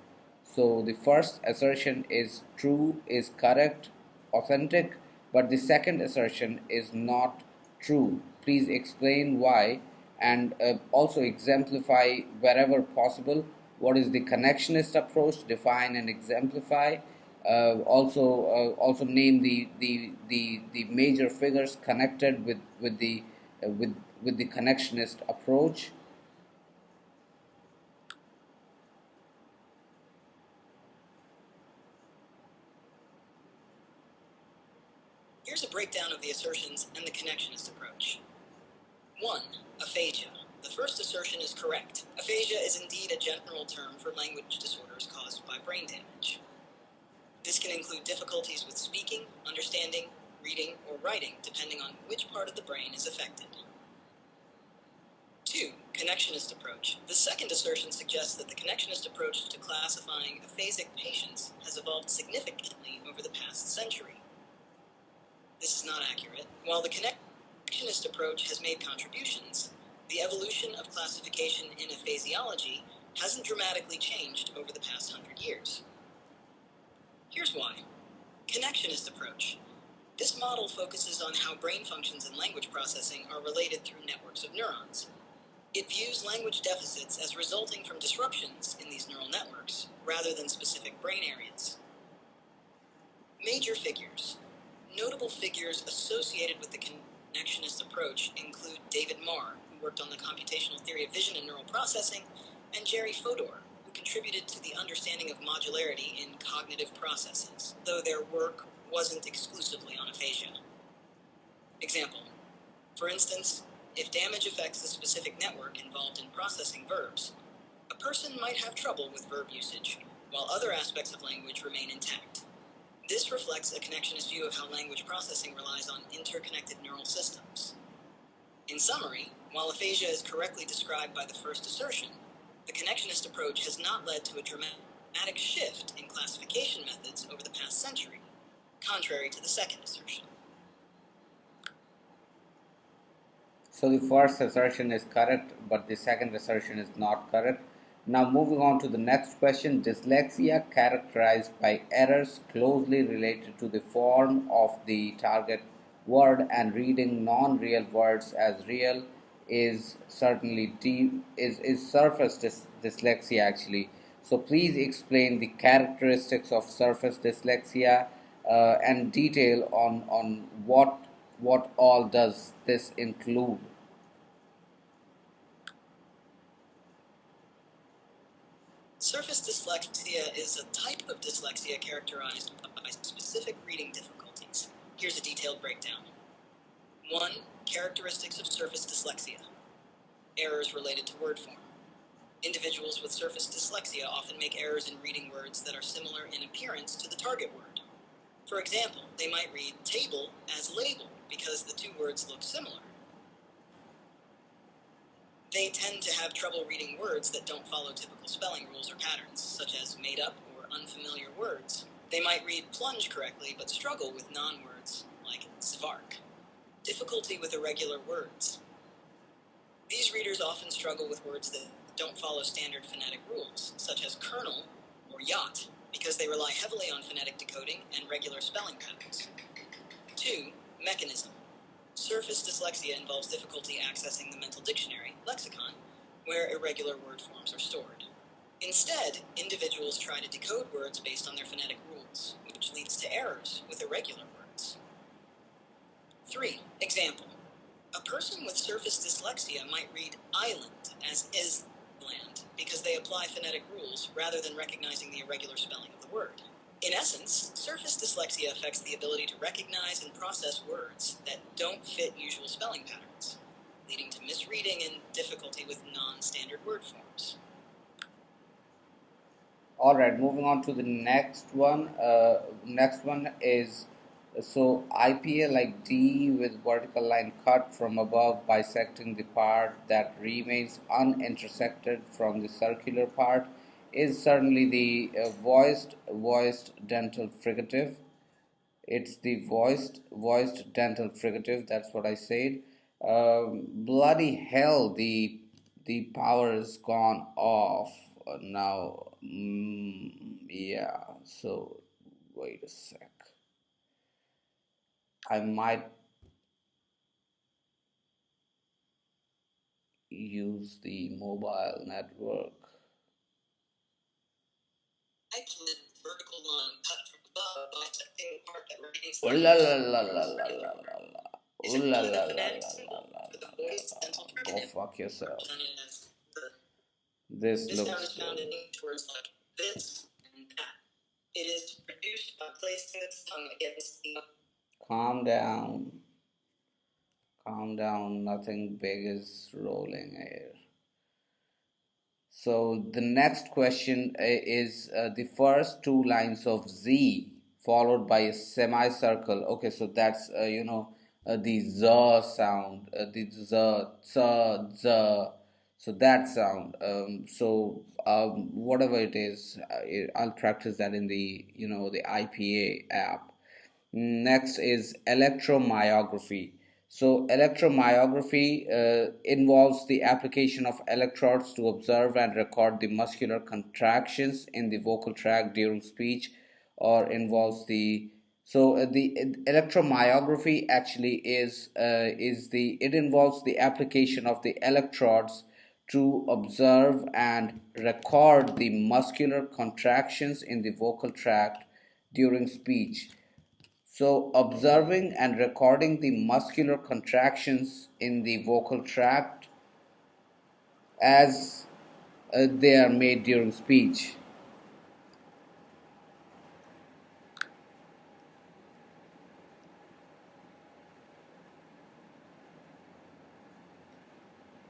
So the first assertion is true, is correct, authentic, but the second assertion is not true. Please explain why and also exemplify wherever possible what is the connectionist approach, define and exemplify. Also name the major figures connected with the connectionist approach. Here's a breakdown of the assertions and the connectionist approach. 1. Aphasia. The first assertion is correct. Aphasia is indeed a general term for language disorders caused by brain damage. This can include difficulties with speaking, understanding, reading, or writing, depending on which part of the brain is affected. 2. Connectionist approach. The second assertion suggests that the connectionist approach to classifying aphasic patients has evolved significantly over the past century. This is not accurate. While the connectionist approach has made contributions, the evolution of classification in aphasiology hasn't dramatically changed over the past 100 years. Here's why. Connectionist approach. This model focuses on how brain functions and language processing are related through networks of neurons. It views language deficits as resulting from disruptions in these neural networks rather than specific brain areas. Major figures. Notable figures associated with the connectionist approach include David Marr, who worked on the computational theory of vision and neural processing, and Jerry Fodor, who contributed to the understanding of modularity in cognitive processes, though their work wasn't exclusively on aphasia. Example. For instance, if damage affects a specific network involved in processing verbs, a person might have trouble with verb usage, while other aspects of language remain intact. This reflects a connectionist view of how language processing relies on interconnected neural systems. In summary, while aphasia is correctly described by the first assertion, the connectionist approach has not led to a dramatic shift in classification methods over the past century, contrary to the second assertion. So the first assertion is correct, but the second assertion is not correct. Now moving on to the next question. Dyslexia characterized by errors closely related to the form of the target word and reading non-real words as real is certainly deep is surface dyslexia actually. So please explain the characteristics of surface dyslexia and detail on what all does this include. Surface dyslexia is a type of dyslexia characterized by specific reading difficulties. Here's a detailed breakdown. 1. Characteristics of surface dyslexia. Errors related to word form. Individuals with surface dyslexia often make errors in reading words that are similar in appearance to the target word. For example, they might read table as label because the two words look similar. They tend to have trouble reading words that don't follow typical spelling rules or patterns, such as made up or unfamiliar words. They might read plunge correctly but struggle with non-words like svark. Difficulty with irregular words. These readers often struggle with words that don't follow standard phonetic rules, such as kernel or yacht, because they rely heavily on phonetic decoding and regular spelling patterns. 2. Mechanism. Surface dyslexia involves difficulty accessing the mental dictionary, lexicon, where irregular word forms are stored. Instead, individuals try to decode words based on their phonetic rules, which leads to errors with irregular words. 3. Example. A person with surface dyslexia might read island as island because they apply phonetic rules rather than recognizing the irregular spelling of the word. In essence, surface dyslexia affects the ability to recognize and process words that don't fit usual spelling patterns, leading to misreading and difficulty with non-standard word forms. All right, moving on to the next one. Next one is so IPA like D with vertical line cut from above, bisecting the part that remains unintersected from the circular part, is certainly the voiced dental fricative. It's the voiced dental fricative. That's what I said. Bloody hell! The power is gone off now. Yeah. So wait a sec. I might use the mobile network. Actually, vertical line cut from above, bisecting the part that remains Oh la la la la la unintersected la from la the la. is Oh la simply the la la phonetic la la symbol la for the la voiced la. dental Go fricative, fuck yourself. represented as the. This This sound looks is found good. in words like this and that. It is produced by placing the tongue against the. Calm down. Calm down. Nothing big is rolling here. So the next question is the first two lines of Z followed by a semicircle. Okay, so that's the Z sound, the Z, Z, Z. So that sound. Whatever it is, I'll practice that in the the IPA app. Next is electromyography. So, electromyography involves the application of electrodes to observe and record the muscular contractions in the vocal tract during speech, or involves the the electromyography actually is the it involves the application of the electrodes to observe and record the muscular contractions in the vocal tract during speech. So, observing and recording the muscular contractions in the vocal tract as they are made during speech.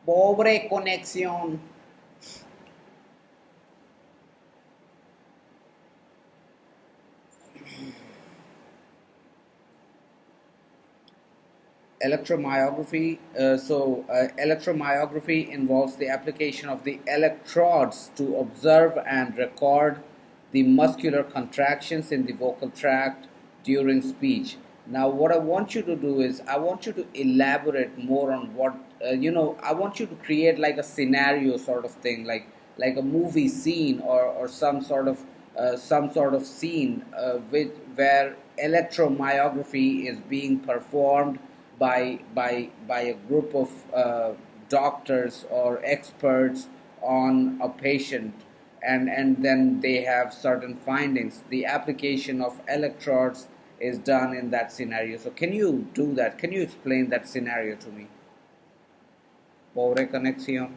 Pobre conexión. Electromyography. Electromyography involves the application of the electrodes to observe and record the muscular contractions in the vocal tract during speech. Now, what I want you to do is, I want you to elaborate more on what I want you to create like a scenario sort of thing, like a movie scene, or some sort of scene where electromyography is being performed by a group of doctors or experts on a patient, and then they have certain findings. The application of electrodes is done in that scenario. So can you do that? Can you explain that scenario to me? Pobre conexión.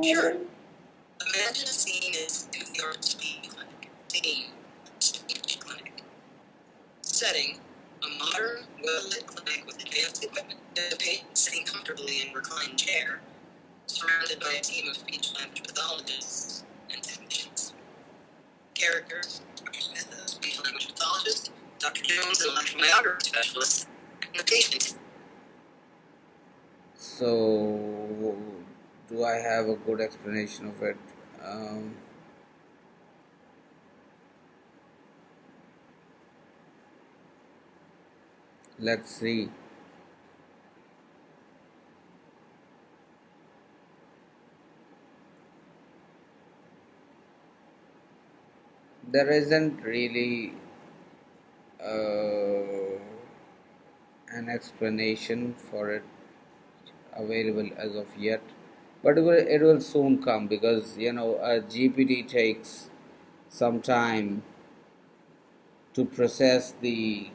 Sure. Imagine a scene is New York Speech Clinic. Scene, speech clinic. Setting, a modern, well-lit clinic with advanced equipment. The patient sitting comfortably in a reclined chair, surrounded by a team of speech-language pathologists and technicians. Characters: Dr. Smith, a speech-language pathologist, Dr. Jones, an electromyography specialist, and the patient. So, do I have a good explanation of it? Let's see. There isn't really an explanation for it available as of yet, but it will soon come, because a GPT takes some time to process the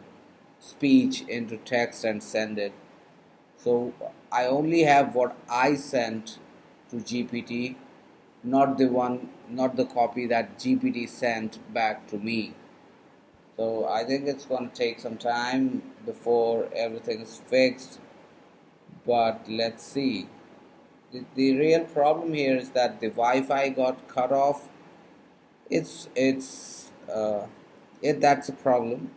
speech into text and send it. So I only have what I sent to GPT, not the copy that GPT sent back to me. So I think it's going to take some time before everything is fixed. But let's see. The real problem here is that the Wi-Fi got cut off. That's a problem.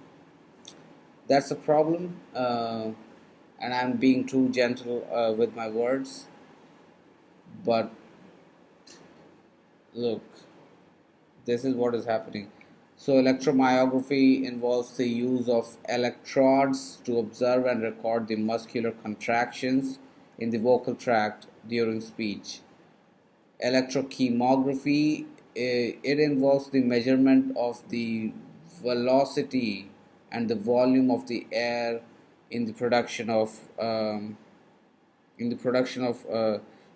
That's a problem. And I'm being too gentle with my words. But look, this is what is happening. So, electromyography involves the use of electrodes to observe and record the muscular contractions in the vocal tract during speech. Electrochemography, it involves the measurement of the velocity and the volume of the air in the production of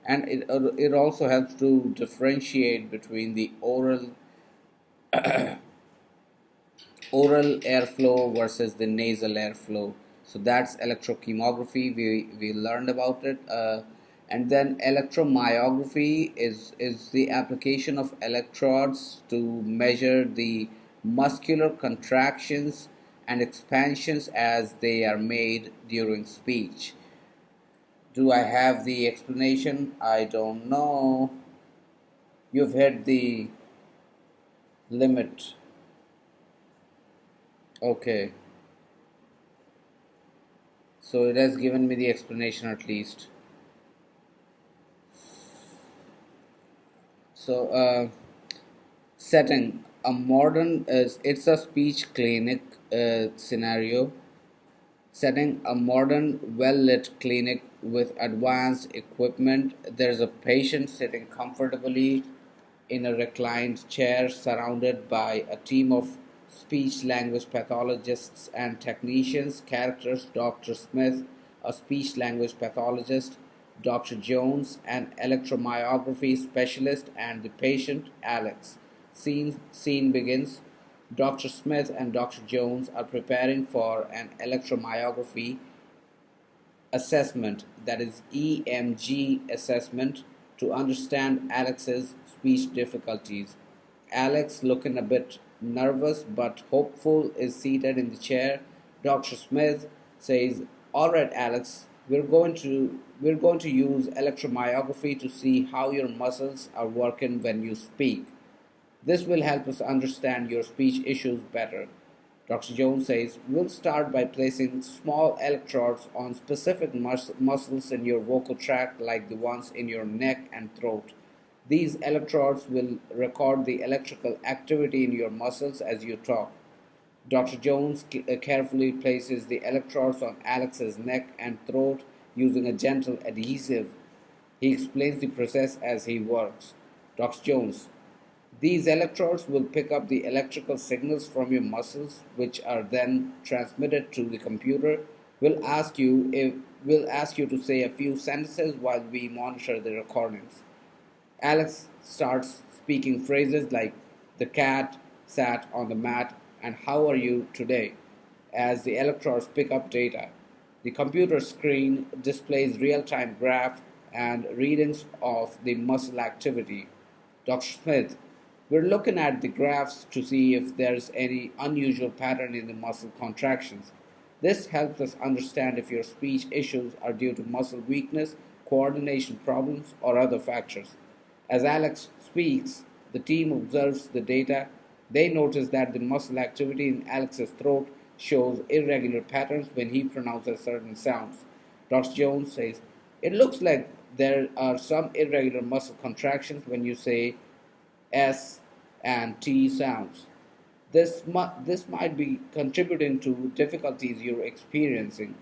and it also helps to differentiate between the oral airflow versus the nasal airflow. So that's electrochemography. We learned about it. And then electromyography is the application of electrodes to measure the muscular contractions and expansions as they are made during speech. Do I have the explanation? I don't know. You've hit the limit. Okay. So it has given me the explanation at least. So setting a modern it's a speech clinic scenario. Setting a modern, well lit clinic with advanced equipment. There's a patient sitting comfortably in a reclined chair surrounded by a team of speech language pathologists and technicians. Characters: Dr. Smith, a speech language pathologist, Dr. Jones, an electromyography specialist, and the patient, Alex. Scene begins. Dr. Smith and Dr. Jones are preparing for an electromyography assessment, that is EMG assessment, to understand Alex's speech difficulties. Alex, looking a bit nervous but hopeful, is seated in the chair. Dr. Smith says, "All right, Alex, we're going to use electromyography to see how your muscles are working when you speak. This will help us understand your speech issues better." Dr. Jones says, we'll start by placing small electrodes on specific muscles in your vocal tract, like the ones in your neck and throat. These electrodes will record the electrical activity in your muscles as you talk. Dr. Jones carefully places the electrodes on Alex's neck and throat using a gentle adhesive. He explains the process as he works. Dr. Jones, these electrodes will pick up the electrical signals from your muscles, which are then transmitted to the computer. We'll ask you to say a few sentences while we monitor the recordings. Alex starts speaking phrases like the cat sat on the mat and how are you today as the electrodes pick up data. The computer screen displays real-time graph and readings of the muscle activity. Dr. Smith, we're looking at the graphs to see if there's any unusual pattern in the muscle contractions. This helps us understand if your speech issues are due to muscle weakness, coordination problems, or other factors. As Alex speaks, the team observes the data. They notice that the muscle activity in Alex's throat shows irregular patterns when he pronounces certain sounds. Dr. Jones says, it looks like there are some irregular muscle contractions when you say S and T sounds. This might be contributing to difficulties you're experiencing.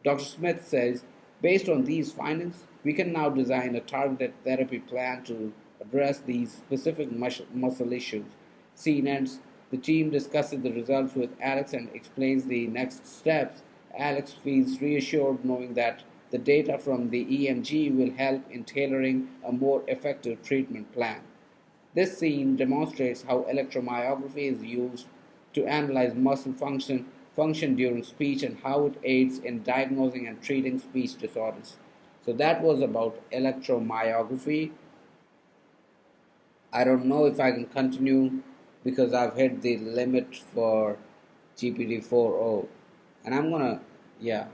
Dr. Smith says, based on these findings, we can now design a targeted therapy plan to address these specific muscle issues. Scene ends. The team discusses the results with Alex and explains the next steps. Alex feels reassured knowing that the data from the EMG will help in tailoring a more effective treatment plan. This scene demonstrates how electromyography is used to analyze muscle function during speech and how it aids in diagnosing and treating speech disorders. So that was about electromyography. I don't know if I can continue because I've hit the limit for GPT-4o. And I'm gonna, yeah.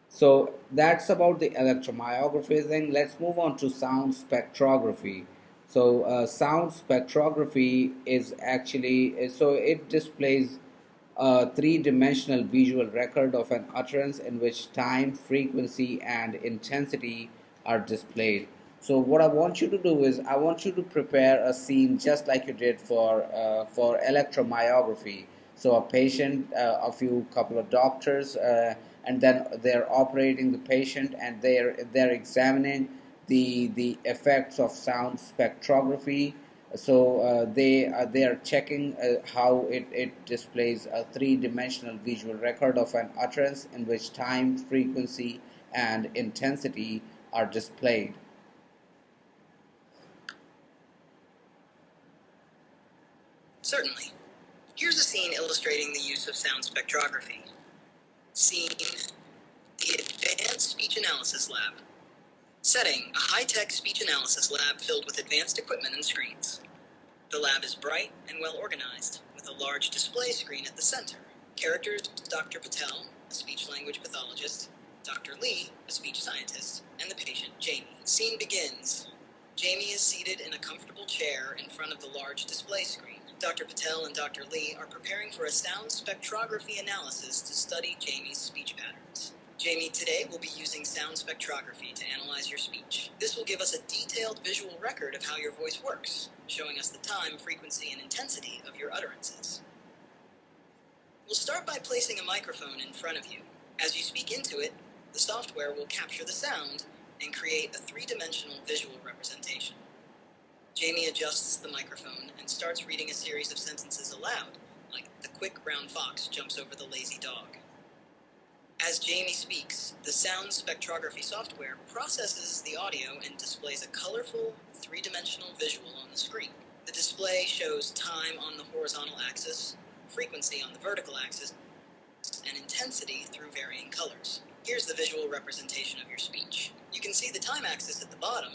So that's about the electromyography thing. Let's move on to sound spectrography. So sound spectrography is actually, so it displays a three-dimensional visual record of an utterance in which time, frequency, and intensity are displayed. So what I want you to do is I want you to prepare a scene just like you did for electromyography. So a patient, a few couple of doctors, and then they're operating the patient and they're examining the effects of sound spectrography. So they are checking how it displays a three-dimensional visual record of an utterance in which time, frequency, and intensity are displayed. Certainly. Here's a scene illustrating the use of sound spectrography. Scene: the Advanced Speech Analysis Lab. Setting: a high-tech speech analysis lab filled with advanced equipment and screens. The lab is bright and well organized, with a large display screen at the center. Characters: Dr. Patel, a speech-language pathologist, Dr. Lee, a speech scientist, and the patient, Jamie. Scene begins. Jamie is seated in a comfortable chair in front of the large display screen. Dr. Patel and Dr. Lee are preparing for a sound spectrography analysis to study Jamie's speech patterns. Jamie, today we'll be using sound spectrography to analyze your speech. This will give us a detailed visual record of how your voice works, showing us the time, frequency, and intensity of your utterances. We'll start by placing a microphone in front of you. As you speak into it, the software will capture the sound and create a three-dimensional visual representation. Jamie adjusts the microphone and starts reading a series of sentences aloud, like "the quick brown fox jumps over the lazy dog." As Jamie speaks, the sound spectrography software processes the audio and displays a colorful, three-dimensional visual on the screen. The display shows time on the horizontal axis, frequency on the vertical axis, and intensity through varying colors. Here's the visual representation of your speech. You can see the time axis at the bottom,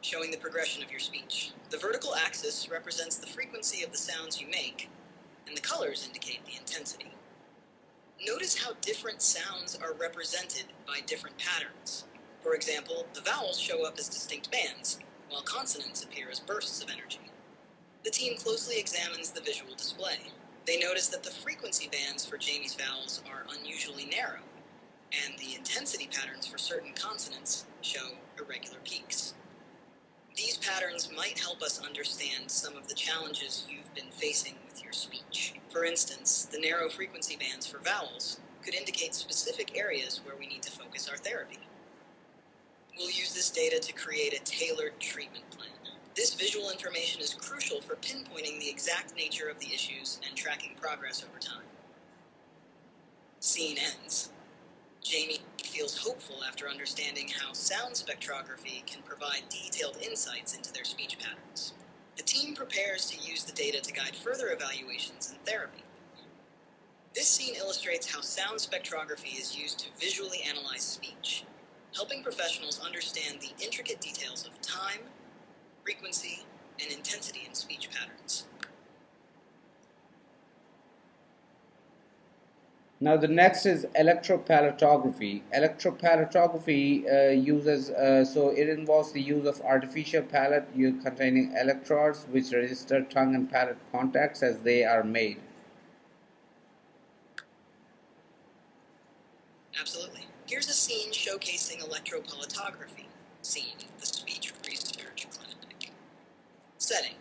showing the progression of your speech. The vertical axis represents the frequency of the sounds you make, and the colors indicate the intensity. Notice how different sounds are represented by different patterns. For example, the vowels show up as distinct bands, while consonants appear as bursts of energy. The team closely examines the visual display. They notice that the frequency bands for Jamie's vowels are unusually narrow, and the intensity patterns for certain consonants show irregular peaks. These patterns might help us understand some of the challenges you've been facing with your speech. For instance, the narrow frequency bands for vowels could indicate specific areas where we need to focus our therapy. We'll use this data to create a tailored treatment plan. This visual information is crucial for pinpointing the exact nature of the issues and tracking progress over time. Scene ends. Jamie feels hopeful after understanding how sound spectrography can provide detailed insights into their speech patterns. The team prepares to use the data to guide further evaluations and therapy. This scene illustrates how sound spectrography is used to visually analyze speech, helping professionals understand the intricate details of time, frequency, and intensity in speech patterns. Now the next is electropalatography. Electropalatography so it involves the use of artificial palate containing electrodes which register tongue and palate contacts as they are made. Absolutely. Here's a scene showcasing electropalatography. Scene, the speech research clinic. Setting,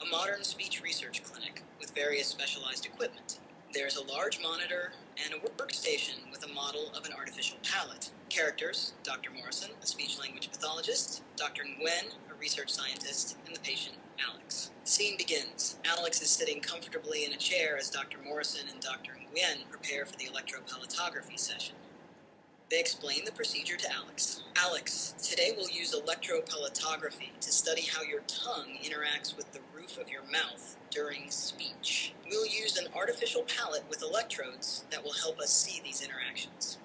a modern speech research clinic with various specialized equipment. There's a large monitor and a workstation with a model of an artificial palate. Characters, Dr. Morrison, a speech-language pathologist, Dr. Nguyen, a research scientist, and the patient, Alex. The scene begins. Alex is sitting comfortably in a chair as Dr. Morrison and Dr. Nguyen prepare for the electropalatography session. They explain the procedure to Alex. Alex, today we'll use electropalatography to study how your tongue interacts with the roof of your mouth during speech. We'll use an artificial palate with electrodes that will help us see these interactions.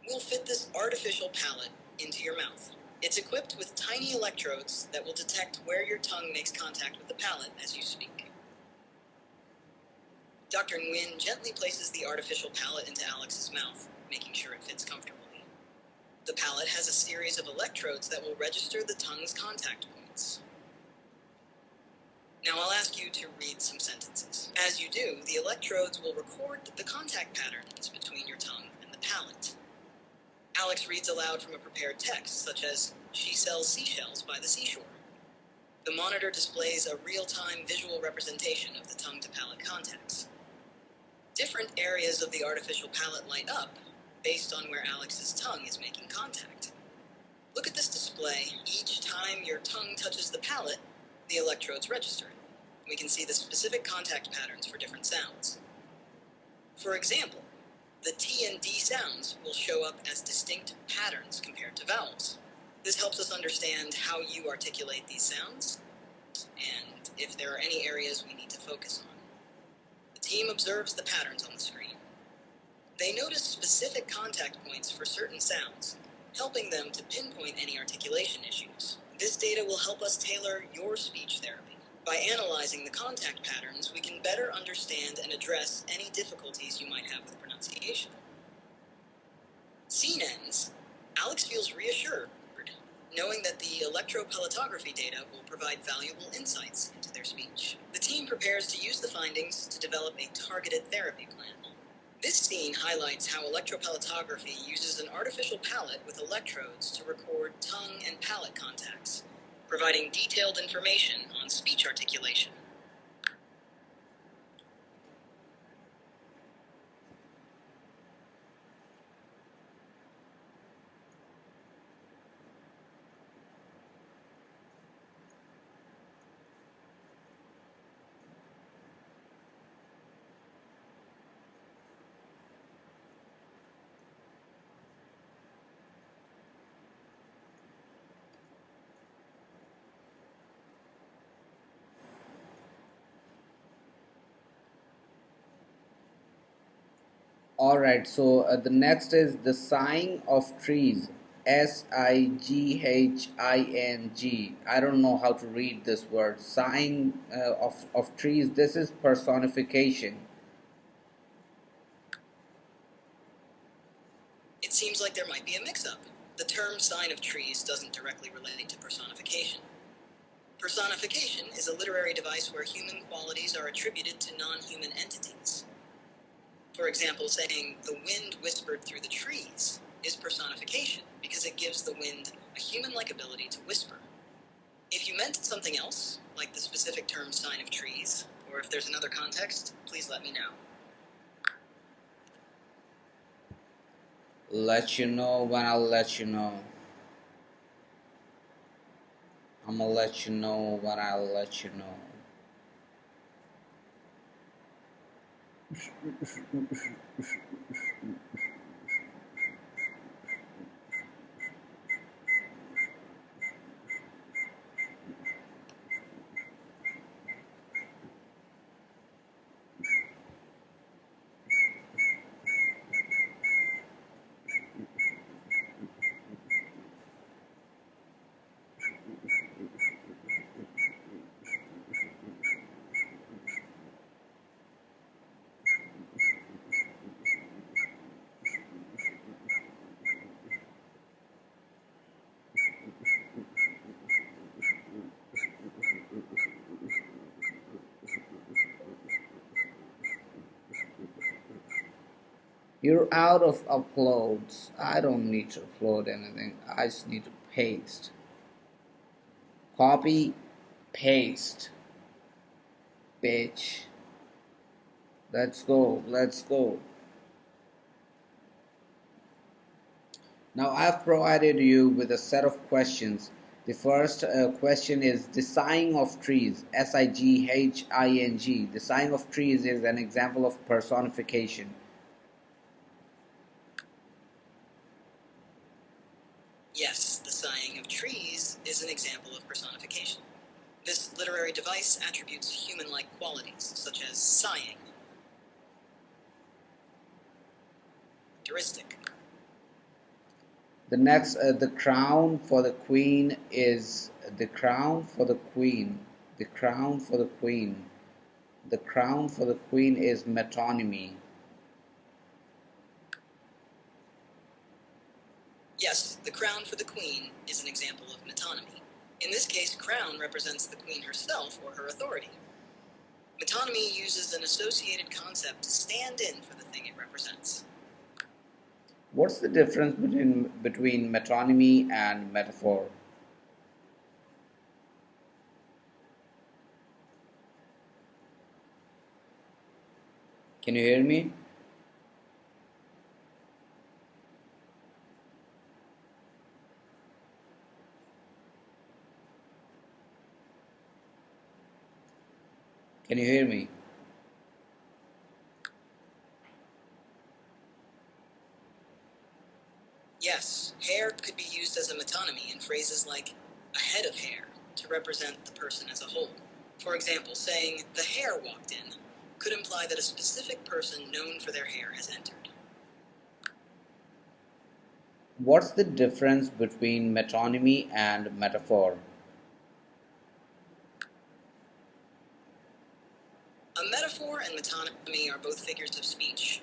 We'll fit this artificial palate into your mouth. It's equipped with tiny electrodes that will detect where your tongue makes contact with the palate as you speak. Dr. Nguyen gently places the artificial palate into Alex's mouth, making sure it fits comfortably. The palate has a series of electrodes that will register the tongue's contact points. Now I'll ask you to read some sentences. As you do, the electrodes will record the contact patterns between your tongue and the palate. Alex reads aloud from a prepared text, such as, "She sells seashells by the seashore." The monitor displays a real-time visual representation of the tongue-to-palate contacts. Different areas of the artificial palate light up based on where Alex's tongue is making contact. Look at this display. Each time your tongue touches the palate, the electrodes register it. We can see the specific contact patterns for different sounds. For example, the T and D sounds will show up as distinct patterns compared to vowels. This helps us understand how you articulate these sounds and if there are any areas we need to focus on. The team observes the patterns on the screen. They notice specific contact points for certain sounds, helping them to pinpoint any articulation issues. This data will help us tailor your speech therapy. By analyzing the contact patterns, we can better understand and address any difficulties you might have with pronunciation. Scene ends. Alex feels reassured, knowing that the electropalatography data will provide valuable insights into their speech. The team prepares to use the findings to develop a targeted therapy plan. This scene highlights how electropalatography uses an artificial palate with electrodes to record tongue and palate contacts, providing detailed information on speech articulation. Alright, so the next is the sighing of trees. Sighing. I don't know how to read this word. Sighing of trees. This is personification. It seems like there might be a mix-up. The term sign of trees doesn't directly relate to personification. Personification is a literary device where human qualities are attributed to non-human entities. For example, saying, "The wind whispered through the trees," is personification because it gives the wind a human-like ability to whisper. If you meant something else, like the specific term sign of trees, or if there's another context, please let me know. Let you know when I'll let you know. I'm gonna let you know when I'll let you know. You're out of uploads. I don't need to upload anything. I just need to paste. Copy, paste. Bitch. Let's go. Let's go. Now I've provided you with a set of questions. The first question is the sighing of trees. S-I-G-H-I-N-G. The sighing of trees is an example of personification. Yes, the sighing of trees is an example of personification. This literary device attributes human-like qualities, such as sighing, heuristic. The next, the crown for the queen is the crown for the queen. The crown for the queen. The crown for the queen is metonymy. Yes, the crown for the queen is an example of metonymy. In this case, crown represents the queen herself or her authority. Metonymy uses an associated concept to stand in for the thing it represents. What's the difference between metonymy and metaphor? Can you hear me? Can you hear me? Yes, hair could be used as a metonymy in phrases like a head of hair to represent the person as a whole. For example, saying the hare walked in could imply that a specific person known for their hair has entered. What's the difference between metonymy and metaphor? A metaphor and metonymy are both figures of speech,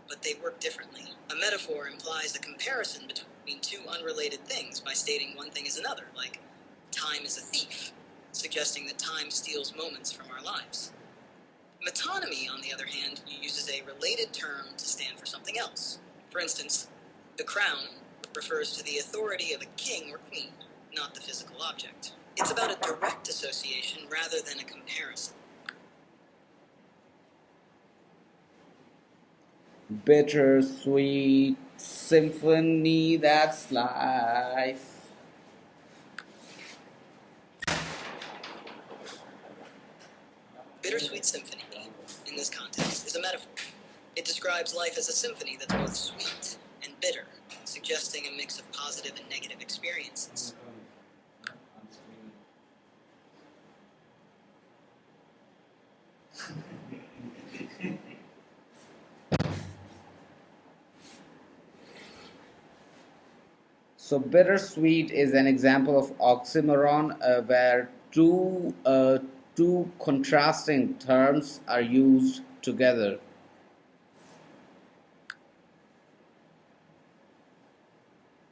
but they work differently. A metaphor implies a comparison between two unrelated things by stating one thing is another, like time is a thief, suggesting that time steals moments from our lives. Metonymy, on the other hand, uses a related term to stand for something else. For instance, the crown refers to the authority of a king or queen, not the physical object. It's about a direct association rather than a comparison. Bittersweet symphony, that's life. Bittersweet symphony, in this context, is a metaphor. It describes life as a symphony that's both sweet and bitter, suggesting a mix of positive and negative experiences. So bittersweet is an example of oxymoron where two contrasting terms are used together.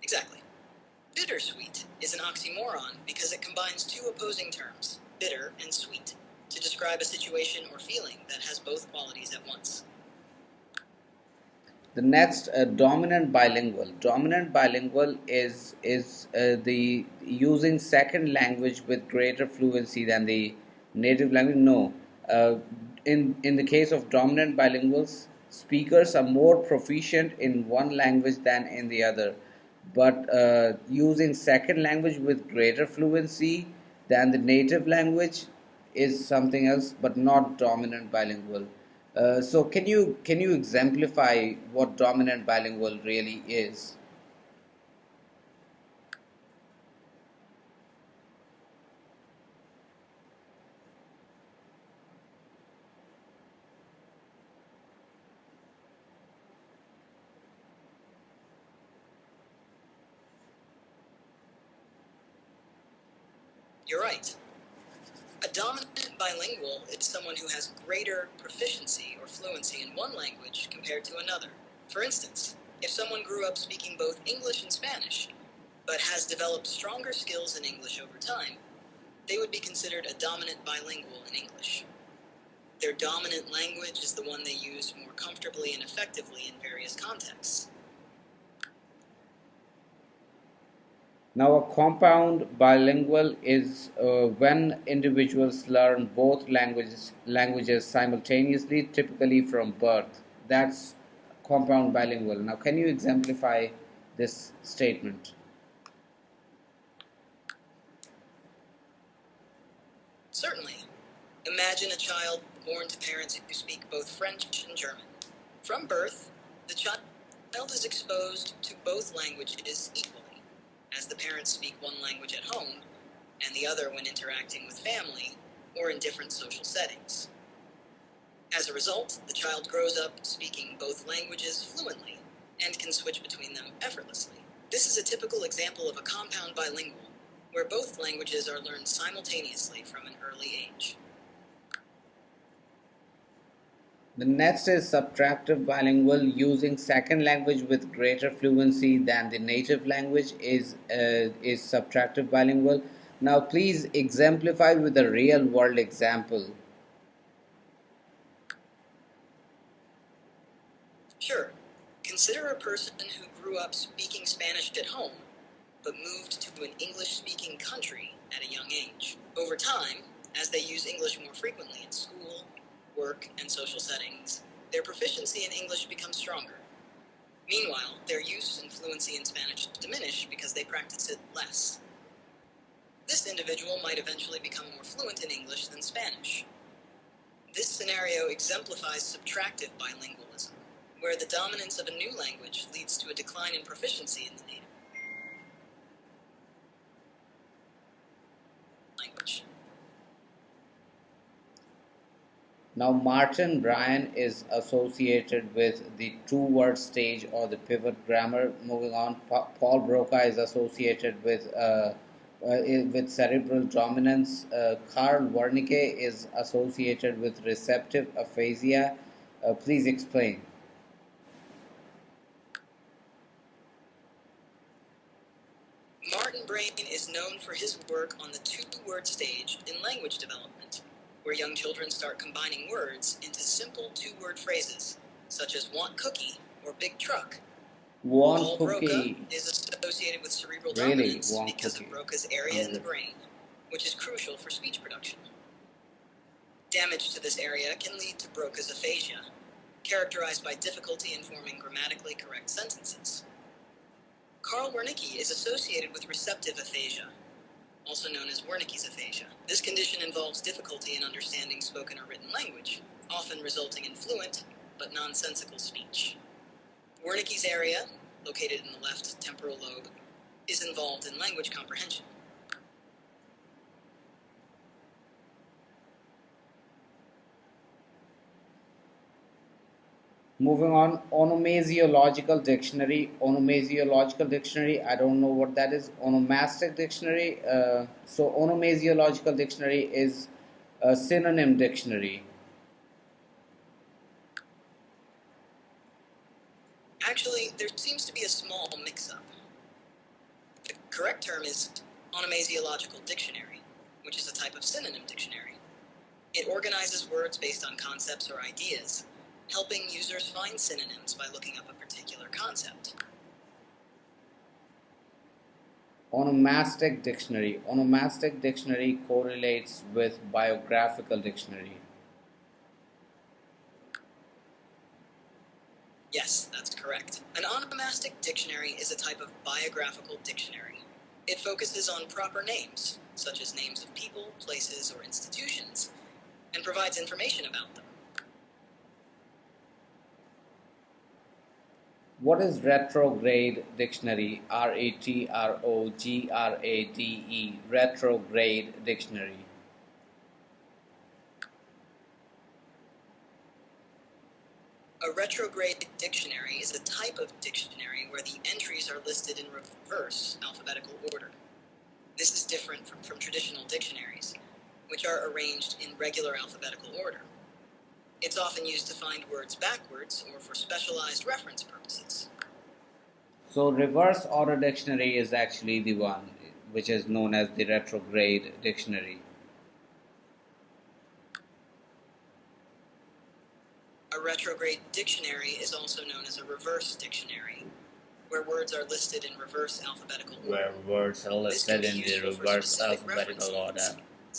Exactly. Bittersweet is an oxymoron because it combines two opposing terms, bitter and sweet, to describe a situation or feeling that has both qualities at once. The next, dominant bilingual. Dominant bilingual is the using second language with greater fluency than the native language. No, in the case of dominant bilinguals, speakers are more proficient in one language than in the other, but using second language with greater fluency than the native language is something else, but not dominant bilingual. So can you exemplify what dominant bilingual really is? You're right. A dominant bilingual is someone who has greater proficiency or fluency in one language compared to another. For instance, if someone grew up speaking both English and Spanish, but has developed stronger skills in English over time, they would be considered a dominant bilingual in English. Their dominant language is the one they use more comfortably and effectively in various contexts. Now, a compound bilingual is when individuals learn both languages simultaneously, typically from birth. That's compound bilingual. Now, can you exemplify this statement? Certainly. Imagine a child born to parents who speak both French and German. From birth, the child is exposed to both languages equally, as the parents speak one language at home and the other when interacting with family or in different social settings. As a result, the child grows up speaking both languages fluently and can switch between them effortlessly. This is a typical example of a compound bilingual, where both languages are learned simultaneously from an early age. The next is subtractive bilingual, using second language with greater fluency than the native language is subtractive bilingual. Now, please exemplify with a real world example. Sure, consider a person who grew up speaking Spanish at home, but moved to an English-speaking country at a young age. Over time, as they use English more frequently in school, work, and social settings, their proficiency in English becomes stronger. Meanwhile, their use and fluency in Spanish diminish because they practice it less. This individual might eventually become more fluent in English than Spanish. This scenario exemplifies subtractive bilingualism, where the dominance of a new language leads to a decline in proficiency in the native language. Now, Martin Bryan is associated with the two-word stage or the pivot grammar. Moving on, Paul Broca is associated with cerebral dominance. Carl Wernicke is associated with receptive aphasia. Please explain. Martin Bryan is known for his work on the two-word stage in language development, where young children start combining words into simple two-word phrases, such as want cookie or big truck. Want Paul Broca cookie. is associated with cerebral Really? dominance Want because cookie. of Broca's area in the brain, which is crucial for speech production. Damage to this area can lead to Broca's aphasia, characterized by difficulty in forming grammatically correct sentences. Carl Wernicke is associated with receptive aphasia, also known as Wernicke's aphasia. This condition involves difficulty in understanding spoken or written language, often resulting in fluent but nonsensical speech. Wernicke's area, located in the left temporal lobe, is involved in language comprehension. Moving on, onomasiological dictionary. Onomasiological dictionary, I don't know what that is. Onomastic dictionary. So, onomasiological dictionary is a synonym dictionary. Actually, there seems to be a small mix-up. The correct term is onomasiological dictionary, which is a type of synonym dictionary. It organizes words based on concepts or ideas, helping users find synonyms by looking up a particular concept. Onomastic dictionary. Onomastic dictionary correlates with biographical dictionary. Yes, that's correct. An onomastic dictionary is a type of biographical dictionary. It focuses on proper names, such as names of people, places, or institutions, and provides information about them. What is retrograde dictionary? RETROGRADE. Retrograde dictionary. A retrograde dictionary is a type of dictionary where the entries are listed in reverse alphabetical order. This is different from traditional dictionaries, which are arranged in regular alphabetical order. It's often used to find words backwards or for specialized reference purposes. So reverse order dictionary is actually the one which is known as the retrograde dictionary. A retrograde dictionary is also known as a reverse dictionary, where words are listed in reverse alphabetical order. Where words are listed in the This can be useful for reverse specific alphabetical reference order. needs.